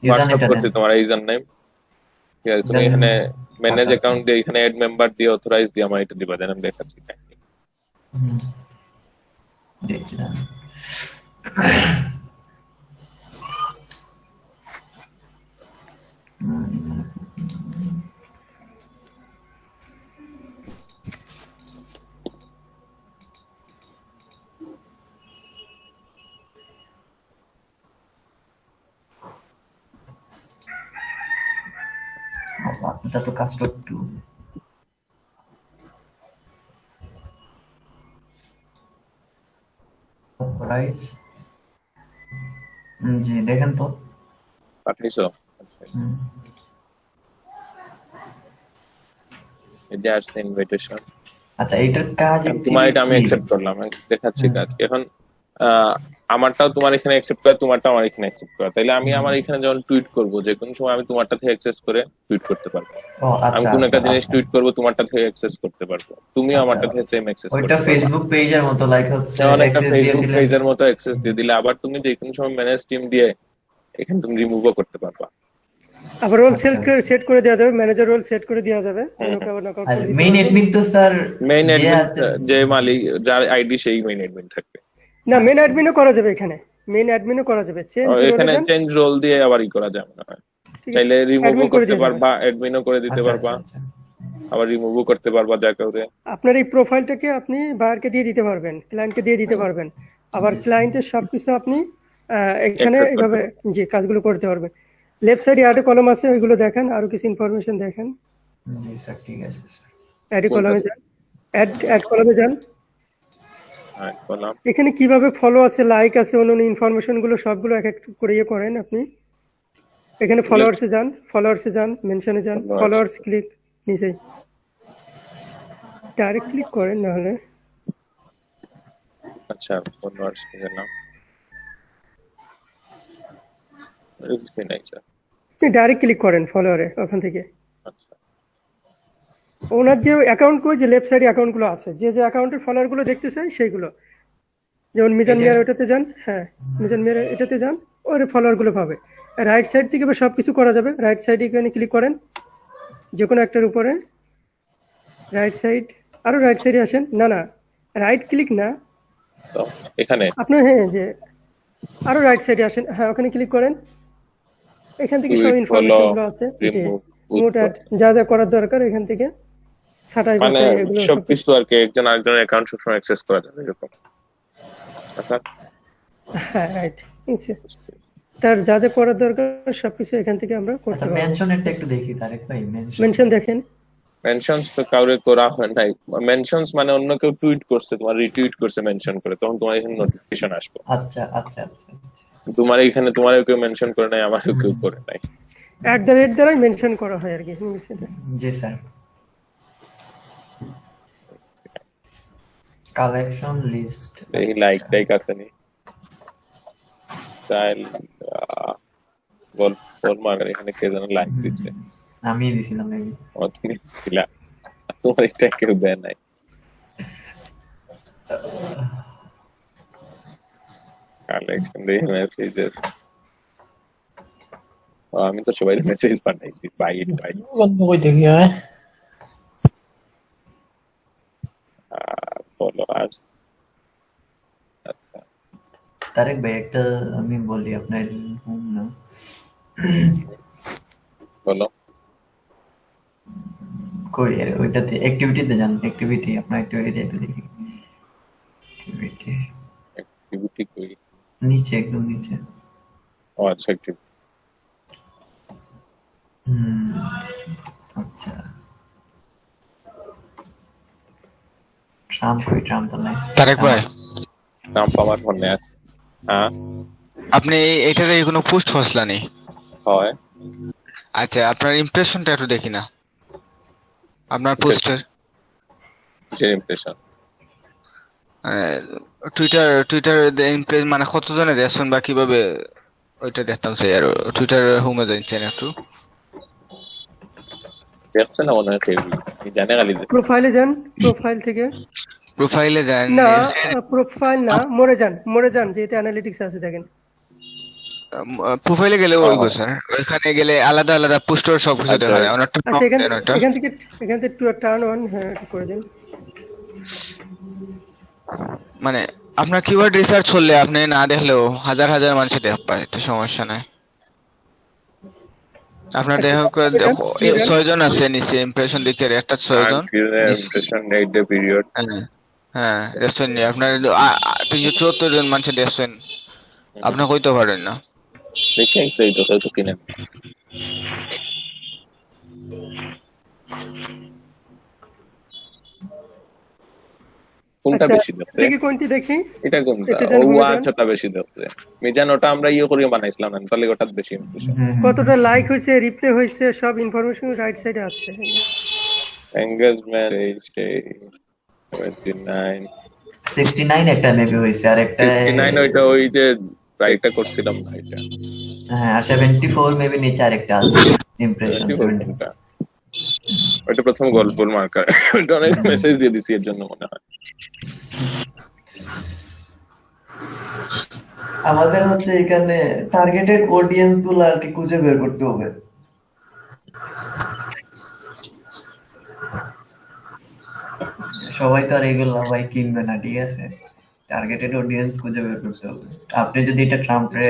ইউজার হোয়াটসঅ্যাপ নেমটা দেন। করছি তোমার ইউজার নেম, ঠিক আছে? তুমি দেন। এখানে ম্যানেজ আচ্ছা আচ্ছা। অ্যাকাউন্ট দিয়ে এখানে অ্যাড মেম্বার দিয়ে অথরাইজ দিয়ে আমার এটা দিবা, দেন আমি দেখাচ্ছি। হুম, দেখছি দাঁড়ান। এটা তো কাস্টম টু। প্রাইস, জি দেখেন তো। পাঠাইছো? আচ্ছা, হুম, এই যে আসছে ইনভিটেশন। আচ্ছা এইটার কাজ তোমার অ্যাকচুয়ালি এটা আমি কি? অ্যাকসেপ্ট করলাম, আমি দেখাচ্ছি হুম, কাজ। এখন আমারটাও তোমার এখানে অ্যাকসেপ্ট করা, তোমারটাও আমার এখানে অ্যাকসেপ্ট করা। তাইলে আমি আমার এখানে যখন টুইট করব, যে কোনো সময় আমি তোমারটা থেকে অ্যাক্সেস করে টুইট করতে পারবো। ও আমি আচ্ছা কোন আচ্ছা একটা জিনিস আচ্ছা টুইট করব, তোমারটা থেকে অ্যাক্সেস করতে পারবো, তুমিও আচ্ছা। আমারটা থেকে সেম অ্যাক্সেস ওইটা করতে পারবা। ফেসবুক পেজের মতো, লাইক হচ্ছে যেমন একটা অ্যাক্সেস দিয়ে ফেসবুক দিলেন। পেজের মতো অ্যাক্সেস দিয়ে দিলে, আবার তুমি যে কোনো সময় ম্যানেজ টিম দিয়ে এখানে তুমি রিমুভও করতে পারবা। আবার রোল আচ্ছা সেট করে দেওয়া যাবে, ম্যানেজার রোল সেট করে দেওয়া যাবে, নকআউট আর করে দিতে মেইন পারবে। অ্যাডমিন তো স্যার মেইন যে অ্যাডমিন আছে। যে মালিক, যার আইডি, সেই মেইন অ্যাডমিন থাকবে। না, মেন অ্যাডমিনও করা যাবে এখানে, মেন অ্যাডমিনও করা যাবে। চেঞ্জ রোলে এখানে যান, চেঞ্জ রোল দিয়ে আবার ই করা যাবে না, ঠিক আছে, চাইলে রিমুভও অ্যাডমিন করে করতে দিয়ে যাবে। পারবা, অ্যাডমিনও করে দিতে আচ্ছা পারবা, আচ্ছা আচ্ছা। আবার রিমুভও করতে পারবা যা কাউরে। আপনার এই প্রোফাইলটাকে আপনি বায়ারকে দিয়ে দিতে পারবেন, ক্লায়েন্টকে দিয়ে দিতে পারবেন। আবার ক্লায়েন্টের সবকিছু আপনি এখানে Access করতে এইভাবে যে কাজগুলো করতে পারবেন। লেফট সাইডে অ্যাড কলম আছে, ওইগুলো দেখেন, আরো কিছু ইনফরমেশন দেখেন। জি স্যার, ঠিক আছে স্যার। অ্যাড কোনটা কলমে যান, অ্যাড কলমে যান। হ্যাঁ বললাম। এখানে কিভাবে ফলো আছে, লাইক আছে, অন্যান্য ইনফরমেশন গুলো সবগুলো এক এক করে ইয়ে করেন আপনি। এখানে ফলোয়ার্সে যান, মেনশনে যান, Followers। ফলোয়ার্স ক্লিক নিচে ডাইরেক্ট ক্লিক করেন, নাহলে আচ্ছা, ফলোয়ার্স গেলাম, কিছুই নাই স্যার। আপনি ডাইরেক্ট ক্লিক করেন ফলোয়ারে, ওখান থেকে আচ্ছা, ওনার যে অ্যাকাউন্ট গুলো, যে লেফট সাইডে অ্যাকাউন্ট গুলো আছে, যে অ্যাকাউন্টের ফলোয়ার গুলো দেখতে চাই সেইগুলো, যেমন মিজান মিয়ার ওটাতে যান, হ্যাঁ মিজান মিয়ার এটাতে যান, ওর ফলোয়ার গুলো পাবে। রাইট সাইড থেকে সবকিছু করা যাবে। রাইট সাইডে এখানে ক্লিক করেন, যে কোনো একটার উপরে রাইট সাইড, আরো রাইট সাইডে আসেন। না রাইট ক্লিক না, তো এখানে আপনার হ্যাঁ যে আরো রাইট সাইডে আসেন, হ্যাঁ ওখানে ক্লিক করেন। এখান থেকে সব Tweet, ইনফরমেশন follow, গুলো আছে, যে remove, নোট অ্যাড যা যা করার দরকার এখান থেকে ছাটাই মানে বাছাই এগুলো সব সবকিছু আর কি, একজন আরেকজনের অ্যাকাউন্ট সবসময় অ্যাক্সেস করা যাবে এরকম। আচ্ছা, হ্যাঁ রাইট। তার যা যা করার দরকার সবকিছু এখান থেকে আমরা করতে আচ্ছা পারবো। মেনশনেরটা একটু দেখি তারেক ভাই। মেনশন দেখেন, মেনশনস তো কাউরে করা হয় নাই। মেনশনস মানে অন্য কেউ টুইট করছে, তোমার রিটুইট করছে মেনশন করে, তখন তোমার এখানে নোটিফিকেশন আসবে। আচ্ছা আচ্ছা আচ্ছা আচ্ছা। তোমার এখানে তোমারও কেউ মেনশন করে নাই, আমারও কেউ করে নাই। @ দ্বারাই মেনশন করা হয় আর কি ইংলিশে। জি স্যার। কালেকশন লিস্ট, এই লাইক টাইক আছে নি স্টাইল বল মাগার এখানে কে যেন লাইক দিচ্ছে, আমি দিছিলাম মেবি। ও তুমি দিলা, তোমার এটা কেউ দেয় নাই। কালেকশন দিয়ে মেসেজেস, আমি তো সবাই মেসেজ পাঠাইছি, বাই বাই। বন্ধ কই দেখি হয় ফলোয়ার্স, আচ্ছা তারেক ভাই একটা আমি বলি আপনার হোম না, বলো। কই এর ওইটাতে অ্যাক্টিভিটিতে যান, অ্যাক্টিভিটি, আপনার অ্যাক্টিভিটি একটু দেখি। অ্যাক্টিভিটি অ্যাক্টিভিটি কই? নিচে, একদম নিচে। ও আচ্ছা, অ্যাক্টিভিটি। আচ্ছা ট্রাম্প কই? ট্রাম্প তো নাই। তারেক ভাই, নাম আমার ফোনে আছে। হ্যাঁ আপনি এটাতে কোনো পোস্ট হসলানি? হয়। আচ্ছা, আপনার ইমপ্রেশনটা একটু দেখি না, আপনার পোস্টের। যে ইমপ্রেশন টুইটার ইমপ্রেস মানে কতজনে দেখছেন বা কিভাবে ওইটা দেখতাম সেই আর টুইটারে হোমে যাচ্ছেন একটু দেখছে না মনে হয় কেউ জানে খালি দেখছে। প্রোফাইলে যান, প্রোফাইল থেকে প্রোফাইলে যান না, প্রোফাইল না, মরে যান যেহেতু অ্যানালিটিক্স আছে দেখেন। প্রোফাইলে গেলে ওই স্যার ওইখানে গেলে আলাদা আলাদা পোস্টার সব কিছু দেখা যায় অনেকটা আচ্ছা এখান ওটা এখান থেকে টার্ন অন, হ্যাঁ এটা করে দিন। মানে আপনার কিওয়ার্ড রিসার্চ করলে আপনি না দেখলেও হাজার হাজার মানুষ দেখ পায়, তো সমস্যা নাই। আপনার দেহ 6 জন আছে নিচে ইমপ্রেশন দিকে একটা 6 জন ইমপ্রেশন রেট দ্য পিরিয়ড। হ্যাঁ দেখছেন নি আপনার 374 জন মানুষ দেখছেন, আপনি কইতে পারেন না। দেখি এই তো কিনে কোনটা আচ্ছা বেশি দেখছে থেকে কোনটি দেখি? এটা কোনটা? এটা যেন ও হয়ে যান। আচ্ছাটা বেশি দেখছে মিজান, ওটা আমরা করে বানাইছিলাম না, তাহলে ওটা বেশি ইমপ্রেশন। কতটা লাইক হয়েছে, রিপ্লে হয়েছে, সব ইনফরমেশন রাইট সাইডে আছে। এনগেজমেন্ট 79 69 একটা মেবি হয়েছে, আর একটা 69 ওইটা ওই যে রাইটটা করছিলাম না এটা। হ্যাঁ, আর 74 মেবি নিচে আরেকটা আছে ইমপ্রেশন 70। ওইটা প্রথম গল্পের মার্কার, ওইটা অনেক মেসেজ দিয়ে দিছি এর জন্য মনে হয়। আমাদের হচ্ছে এখানে টার্গেটেড অডিয়েন্স গুলো আর কি খুঁজে বের করতে হবে। সবাই তো আর এগুলো ভাই কিনবে না, ঠিক আছে? টার্গেটেড অডিয়েন্স খুঁজে বের করতে হবে। আপনি যদি এটা ট্রাম্পে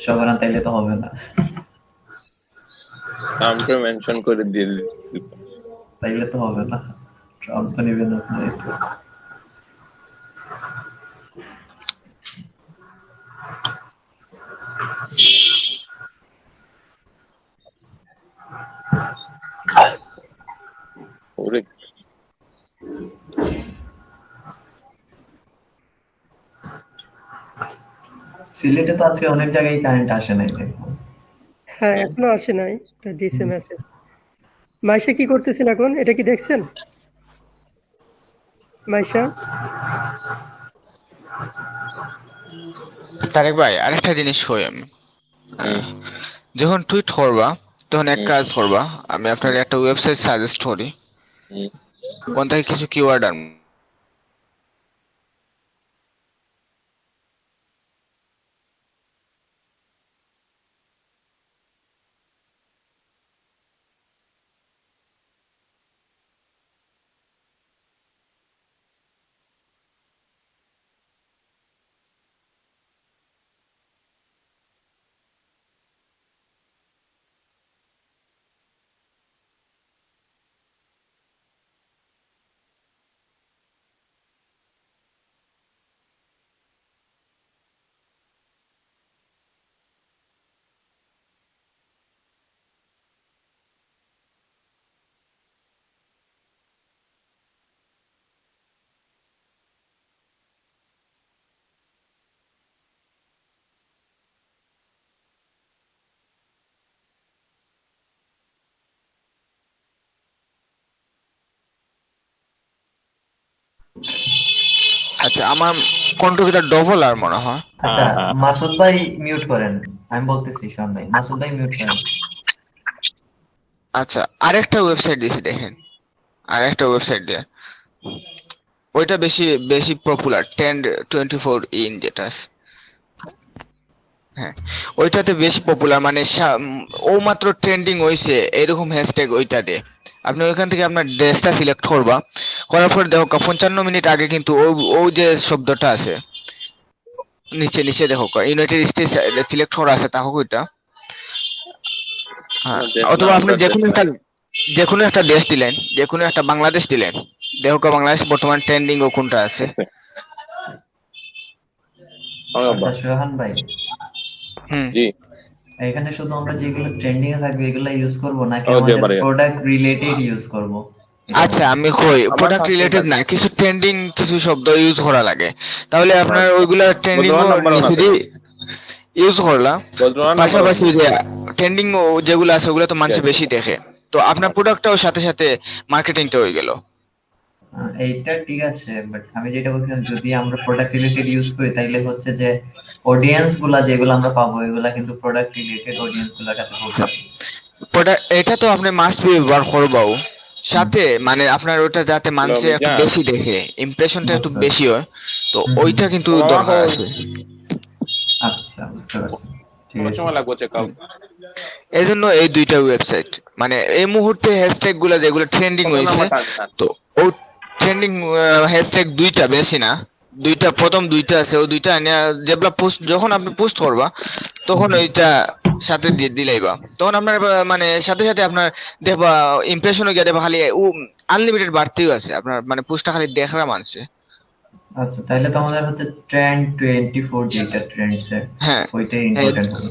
শো করেন তাইলে তো হবে না, নামটা মেনশন করে দিয়ে দিছি। তাইলে তো হবে না, ট্রাম্প তো নেবে না আপনার এটা। ওরে সিলেটে তো আজকে অনেক জায়গায় কারেন্ট আসে নাই দেখো। হ্যাঁ এখনো আসে নাই, এটা দিছে মেসেজ। মাইশা কি করতেছেন এখন, এটা কি দেখছেন মাইশা? তারেক ভাই আরেকটা জিনিস কই আমি, যখন টুইট করবা তখন এক কাজ করবা, আমি আপনার একটা ওয়েবসাইট সাজেস্ট করি, কোন থেকে কিছু কিওয়ার্ড আর আচ্ছা আমার কন্ট্রিবিউটর ডবল আর মনে হয়। আচ্ছা মাসুদ ভাই মিউট করেন, আমি বলতেছি শোন ভাই, মাসুদ ভাই মিউট করেন। আচ্ছা আরেকটা ওয়েবসাইট দিয়েছি দেখেন, আরেকটা ওয়েবসাইট দিয়ে ওইটা বেশি বেশি পপুলার, 1024 ইন যেটা আছে, হ্যাঁ ওইটাতে বেশি পপুলার, মানে ও মাত্র ট্রেন্ডিং হইছে এরকম হ্যাশট্যাগ ওইটা দিয়ে আপনি ওইখান থেকে আপনার ড্রেসটা সিলেক্ট করবা, করার পর দেখো 55 মিনিট আগে কিন্তু ও যে শব্দটা আছে নিচে নিচে দেখো ইউনাইটেড স্টেটস সিলেক্ট করা আছে তাহলে ওইটা, হ্যাঁ অথবা আপনি যে কোনো একটা দেশ দিলেন, যে কোনো একটা বাংলাদেশ দিলেন, দেখো বাংলাদেশ বর্তমান ট্রেন্ডিং ও কোনটা আছে। আচ্ছা সোহান ভাই, জি এখানে শুধু আমরা যেগুলো ট্রেন্ডিং এ থাকবে এগুলো ইউজ করব নাকি ওকে, আমাদের পারে। প্রোডাক্ট রিলেটেড ইউজ করব? আচ্ছা আমি কই প্রোডাক্ট রিলেটেড না, কিছু ট্রেন্ডিং কিছু শব্দ ইউজ করা লাগে, তাহলে আপনার ওইগুলা ট্রেন্ডিং ও ইউজ করলা, পাশাপাশি যে ট্রেন্ডিং যেগুলো আছে ওগুলো তো মানুষ বেশি দেখে, তো আপনার প্রোডাক্টটাও সাথে সাথে মার্কেটিংটা হয়ে গেল। এইটা ঠিক আছে, বাট আমি যেটা বলছিলাম যদি আমরা প্রোডাক্ট রিলেটেড ইউজ করি তাইলে হচ্ছে যে অডিয়েন্স গুলা যেগুলো আমরা পাবো এগুলা কিন্তু প্রোডাক্ট রিলেটেড অডিয়েন্স গুলার কাছে পৌঁছাবে। এটা তো আপনি মাস্ট বি ব্যবহার করবাও, সাথে মানে আপনার ওটা যাতে মানুষে একটু মিজান, বেশি দেখে, ইমপ্রেশনটা একটু বুঝতে পারছি। বেশি হয়, তো হুম, হুম। ওইটা কিন্তু ও মামা দরকার কই? আছে। আচ্ছা, বুঝতে পারছি। ঠিক কত আছে। সময় লাগবে চেক আউট? এই জন্য এই দুইটা ওয়েবসাইট, মানে এই মুহূর্তে হ্যাশট্যাগ গুলা যেগুলো ট্রেন্ডিং কত হয়েছে, নাম্বার টানছেন? তো ও ট্রেন্ডিং হ্যাশট্যাগ দুইটা, বেশি না, দুইটা, প্রথম দুইটা আছে, ও দুইটা আনিয়া যেগুলা পোস্ট, যখন আপনি পোস্ট করবা তখন ওইটা সাথে দিয়ে দিলাইবা, তখন আপনার মানে সাথে সাথে আপনার দেখবা ইমপ্রেশনও গিয়ে দেখবা খালি ও আনলিমিটেড বাড়তেও আছে আপনার, মানে পোস্টটা খালি দেখরা মানছে। আচ্ছা, তাহলে তো আমাদের হচ্ছে ট্রেন্ড 24 যেটা ট্রেন্ডস এর হ্যাঁ, ওইটাই এই ইম্পর্টেন্ট হবে।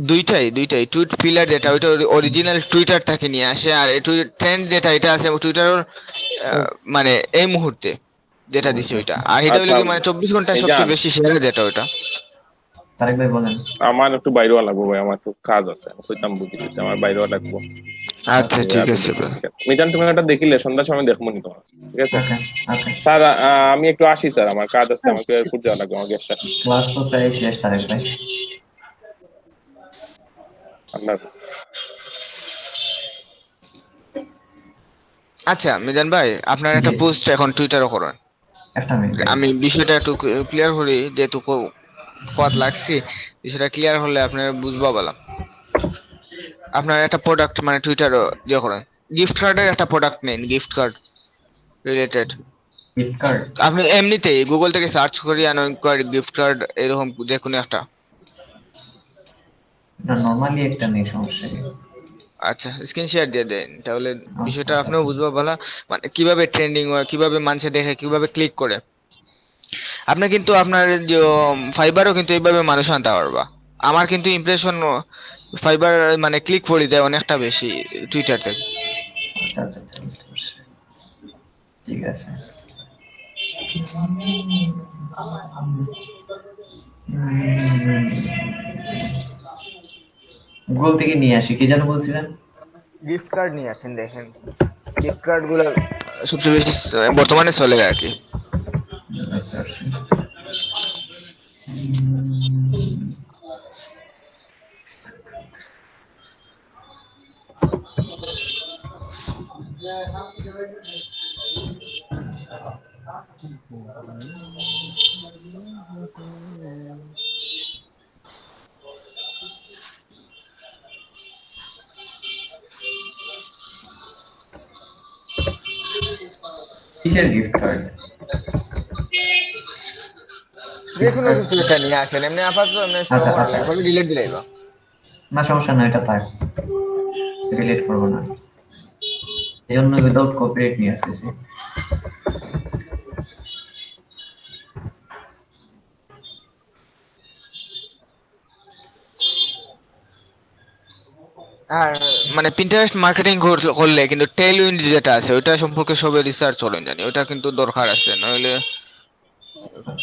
দুইটাই টুইট পিলার যেটা ওইটা অরিজিনাল টুইটার থেকে নিয়ে আসে, আর ট্রেন্ড যেটা এটা আছে টুইটার মানে এই মুহূর্তে যেটা দিছে ওইটা, আর এটা হইলো আচ্ছা কি মানে 24 ঘন্টায় মিজান, সবচেয়ে বেশি শেয়ার যেটা ওইটা। তারেক ভাই বলেন। আমার একটু বাইরে লাগবো ভাই, আমার একটু কাজ আছে, আমি কইতাম বুঝিতেছি, আমার বাইরে লাগবো। আচ্ছা ঠিক আছে ভাই। ঠিক আছে মিজান, তুমি একটা দেখিলে সন্ধ্যার সময় দেখবো নি তোমার, ঠিক আছে ওকে, ওকে। স্যার? আমি একটু আসি স্যার, আমার কাজ আছে, আমাকে এয়ারপোর্ট যাওয়া লাগবে, আমার গেস্ট আসছে। ক্লাস তো প্রায় শেষ তারেক ভাই। আল্লাহ হাফেজ। আচ্ছা মিজান ভাই, আপনার একটা জি, পোস্ট এখন টুইটারও করেন, একটা মিনিট ভাই। আমি বিষয়টা একটু ক্লিয়ার করি, যেহেতু কত লাগছি, বিষয়টা ক্লিয়ার হলে আপনার বুঝবা বলা। আপনার একটা প্রোডাক্ট মানে টুইটারও ইয়ে করেন, গিফট কার্ডের একটা প্রোডাক্ট নেন, gift card related. Gift card? আপনি এমনিতেই গুগল থেকে সার্চ করি গিফট কার্ড এরকম যে কোনো একটা। না, নরমালি একটা নেই, সমস্যা নেই। আচ্ছা স্ক্রিন শেয়ার দিয়ে দেন, তাহলে বিষয়টা আচ্ছা, আপনিও বুঝবা বলা, মানে কিভাবে ট্রেন্ডিং হয়, কিভাবে মানুষে দেখে, কিভাবে ক্লিক করে। আপনি কিন্তু আপনার যে ফাইবারও কিন্তু এইভাবে মানুষ আনতে পারবা। আমার কিন্তু ইমপ্রেশন ফাইবার মানে ক্লিক পড়ে যায় অনেকটা বেশি টুইটার থেকে। আচ্ছা, আচ্ছা, আচ্ছা, বুঝতে পারছি। ঠিক আছে। গুগল থেকে নিয়ে আসি, কি যেন বলছিলেন? গিফট কার্ড নিয়ে আসেন, দেখেন গিফট কার্ড গুলো সবচেয়ে বেশি বর্তমানে চলে আর কি। বুঝতে পারছি। কিসের গিফট কার্ড? যে কোনো কিছু একটা নিয়ে আসেন, এমনি আপাতত এমনি শো আচ্ছা, করা আচ্ছা। লাগবে, ডিলিট দিলেই বা। না, সমস্যা না, এটা থাক, রিলেট করবো না, এই জন্য উইদাউট কপিরাইট নিয়ে আসতেছি। আর মানে পিন্টারেস্ট মার্কেটিং করলে কিন্তু টেল উইন্ড যেটা আছে ওইটা সম্পর্কে সবে রিসার্চ করেন জানি, ওইটা কিন্তু দরকার আছে, নইলে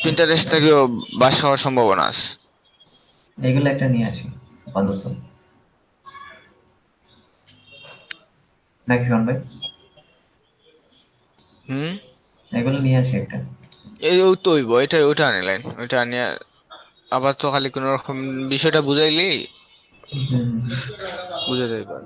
পিন্টারেস্ট থেকেও বাস হওয়ার সম্ভাবনা আছে। এগুলো একটা নিয়ে আসি আপাতত, নাকি শোন ভাই? হুম, এগুলো নিয়ে আসি একটা। এই ও তো হইব, এটা ওইটা আনিলেন, ওইটা আনিয়া আবার তো খালি কোন রকম বিষয়টা বুঝাইলেই হুম, হুম, হুম। বুঝে যাইবা।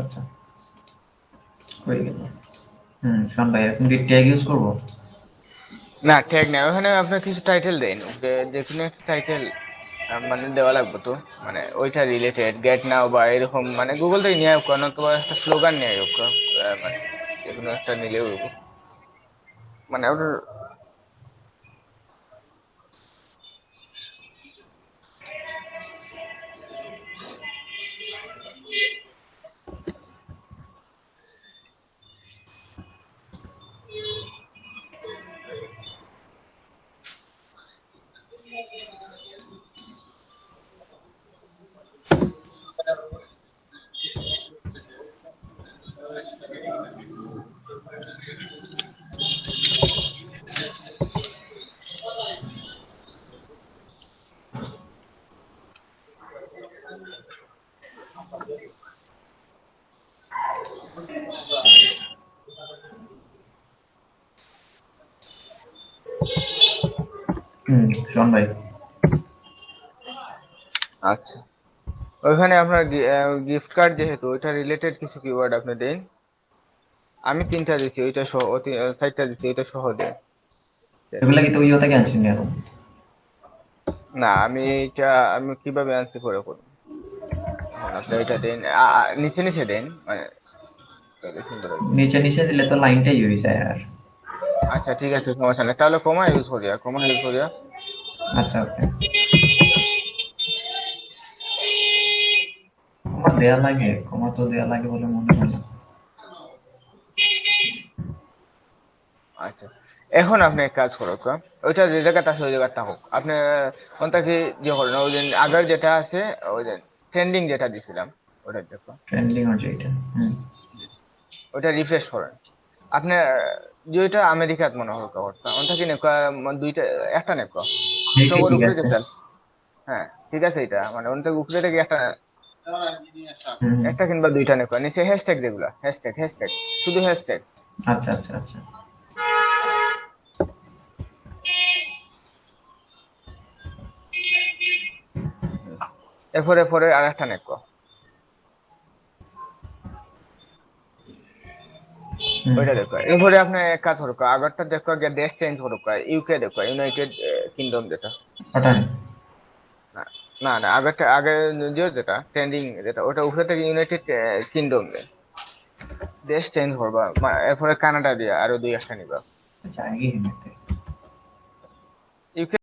আচ্ছা, হয়ে গেল। শোন ভাই, এখন কি ট্যাগ ইউজ করবো? না ট্যাগ না, ওখানে আপনার কিছু টাইটেল দেন, যে কোনো একটা টাইটেল মানে দেওয়া লাগবে তো, মানে ওইটা রিলেটেড গেট নাও বা এরকম, মানে গুগল থেকে নিয়ে হোক না, তোমার একটা স্লোগান নিয়ে হোক, মানে যে কোনো একটা নিলেও হইব। মানে ওটার শোন ভাই, আচ্ছা, ওইখানে আপনার গিফট কার্ড যেহেতু ওইটা রিলেটেড কিছু কিওয়ার্ড আপনি দেন। আমি 3টা দিছি, ওইটা সহ 4টা দিছি, ওইটা সহ দেন। এগুলা কি তো ইয়ে থেকে আনছেন এখন? না আমি এটা আমি কিভাবে আনসি করে করব, এখন আপনি এটা দেন, নিচে নিচে দেন, মানে তাহলে সুন্দর হবে। নিচে নিচে দিলে তো লাইনটাই হয়ে যায় আর। আচ্ছা ঠিক আছে, সমস্যা নেই, তাহলে কমা ইউজ করিয়া। আচ্ছা, ওকে। কমা দেয়া লাগে, কমা তো দেয়া লাগে বলে মনে হয় না। আচ্ছা, এখন আপনি এক কাজ করো তো, ওইটা যে জায়গাটা আছে ওই জায়গাটা হোক, আপনি কোনটাকে যে করেন, ওই যে আগের যেটা আছে, ওই যে ট্রেন্ডিং যেটা দিছিলাম ওটা দেখো, ট্রেন্ডিং হচ্ছে এটা। ওটা রিফ্রেশ করেন। আপনার যেটা আমেরিকাত মনে হয় কথা ওটা কি নেক, দুইটা একটা নেক এইটাই সবার ঠিক উপরে আছে। গেছেন। হ্যাঁ ঠিক আছে, এটা মানে ওটা উপরে থেকে একটা, হুম, একটা কিংবা দুইটা নেক, নিচে হ্যাশট্যাগ যেগুলা, হ্যাশট্যাগ শুধু হ্যাশট্যাগ। আচ্ছা আচ্ছা আচ্ছা। এরপরে পরে আর একটা নেক, ওইটা দেখো। এরপরে আপনি এক কাজ করো, আগরটা দেখো, গিয়ে দেশ চেঞ্জ করো, ইউকে দেখো, ইউনাইটেড কিংডম যেটা। ওটা নেই। না না না, আগেরটা আগে যেটা ট্রেন্ডিং যেটা, ওটা উপরে থেকে ইউনাইটেড কিংডম দেশ চেঞ্জ করবা, এরপরে কানাডা দিয়া আরো 2-1টা নিবা। জায়গায় ইউকে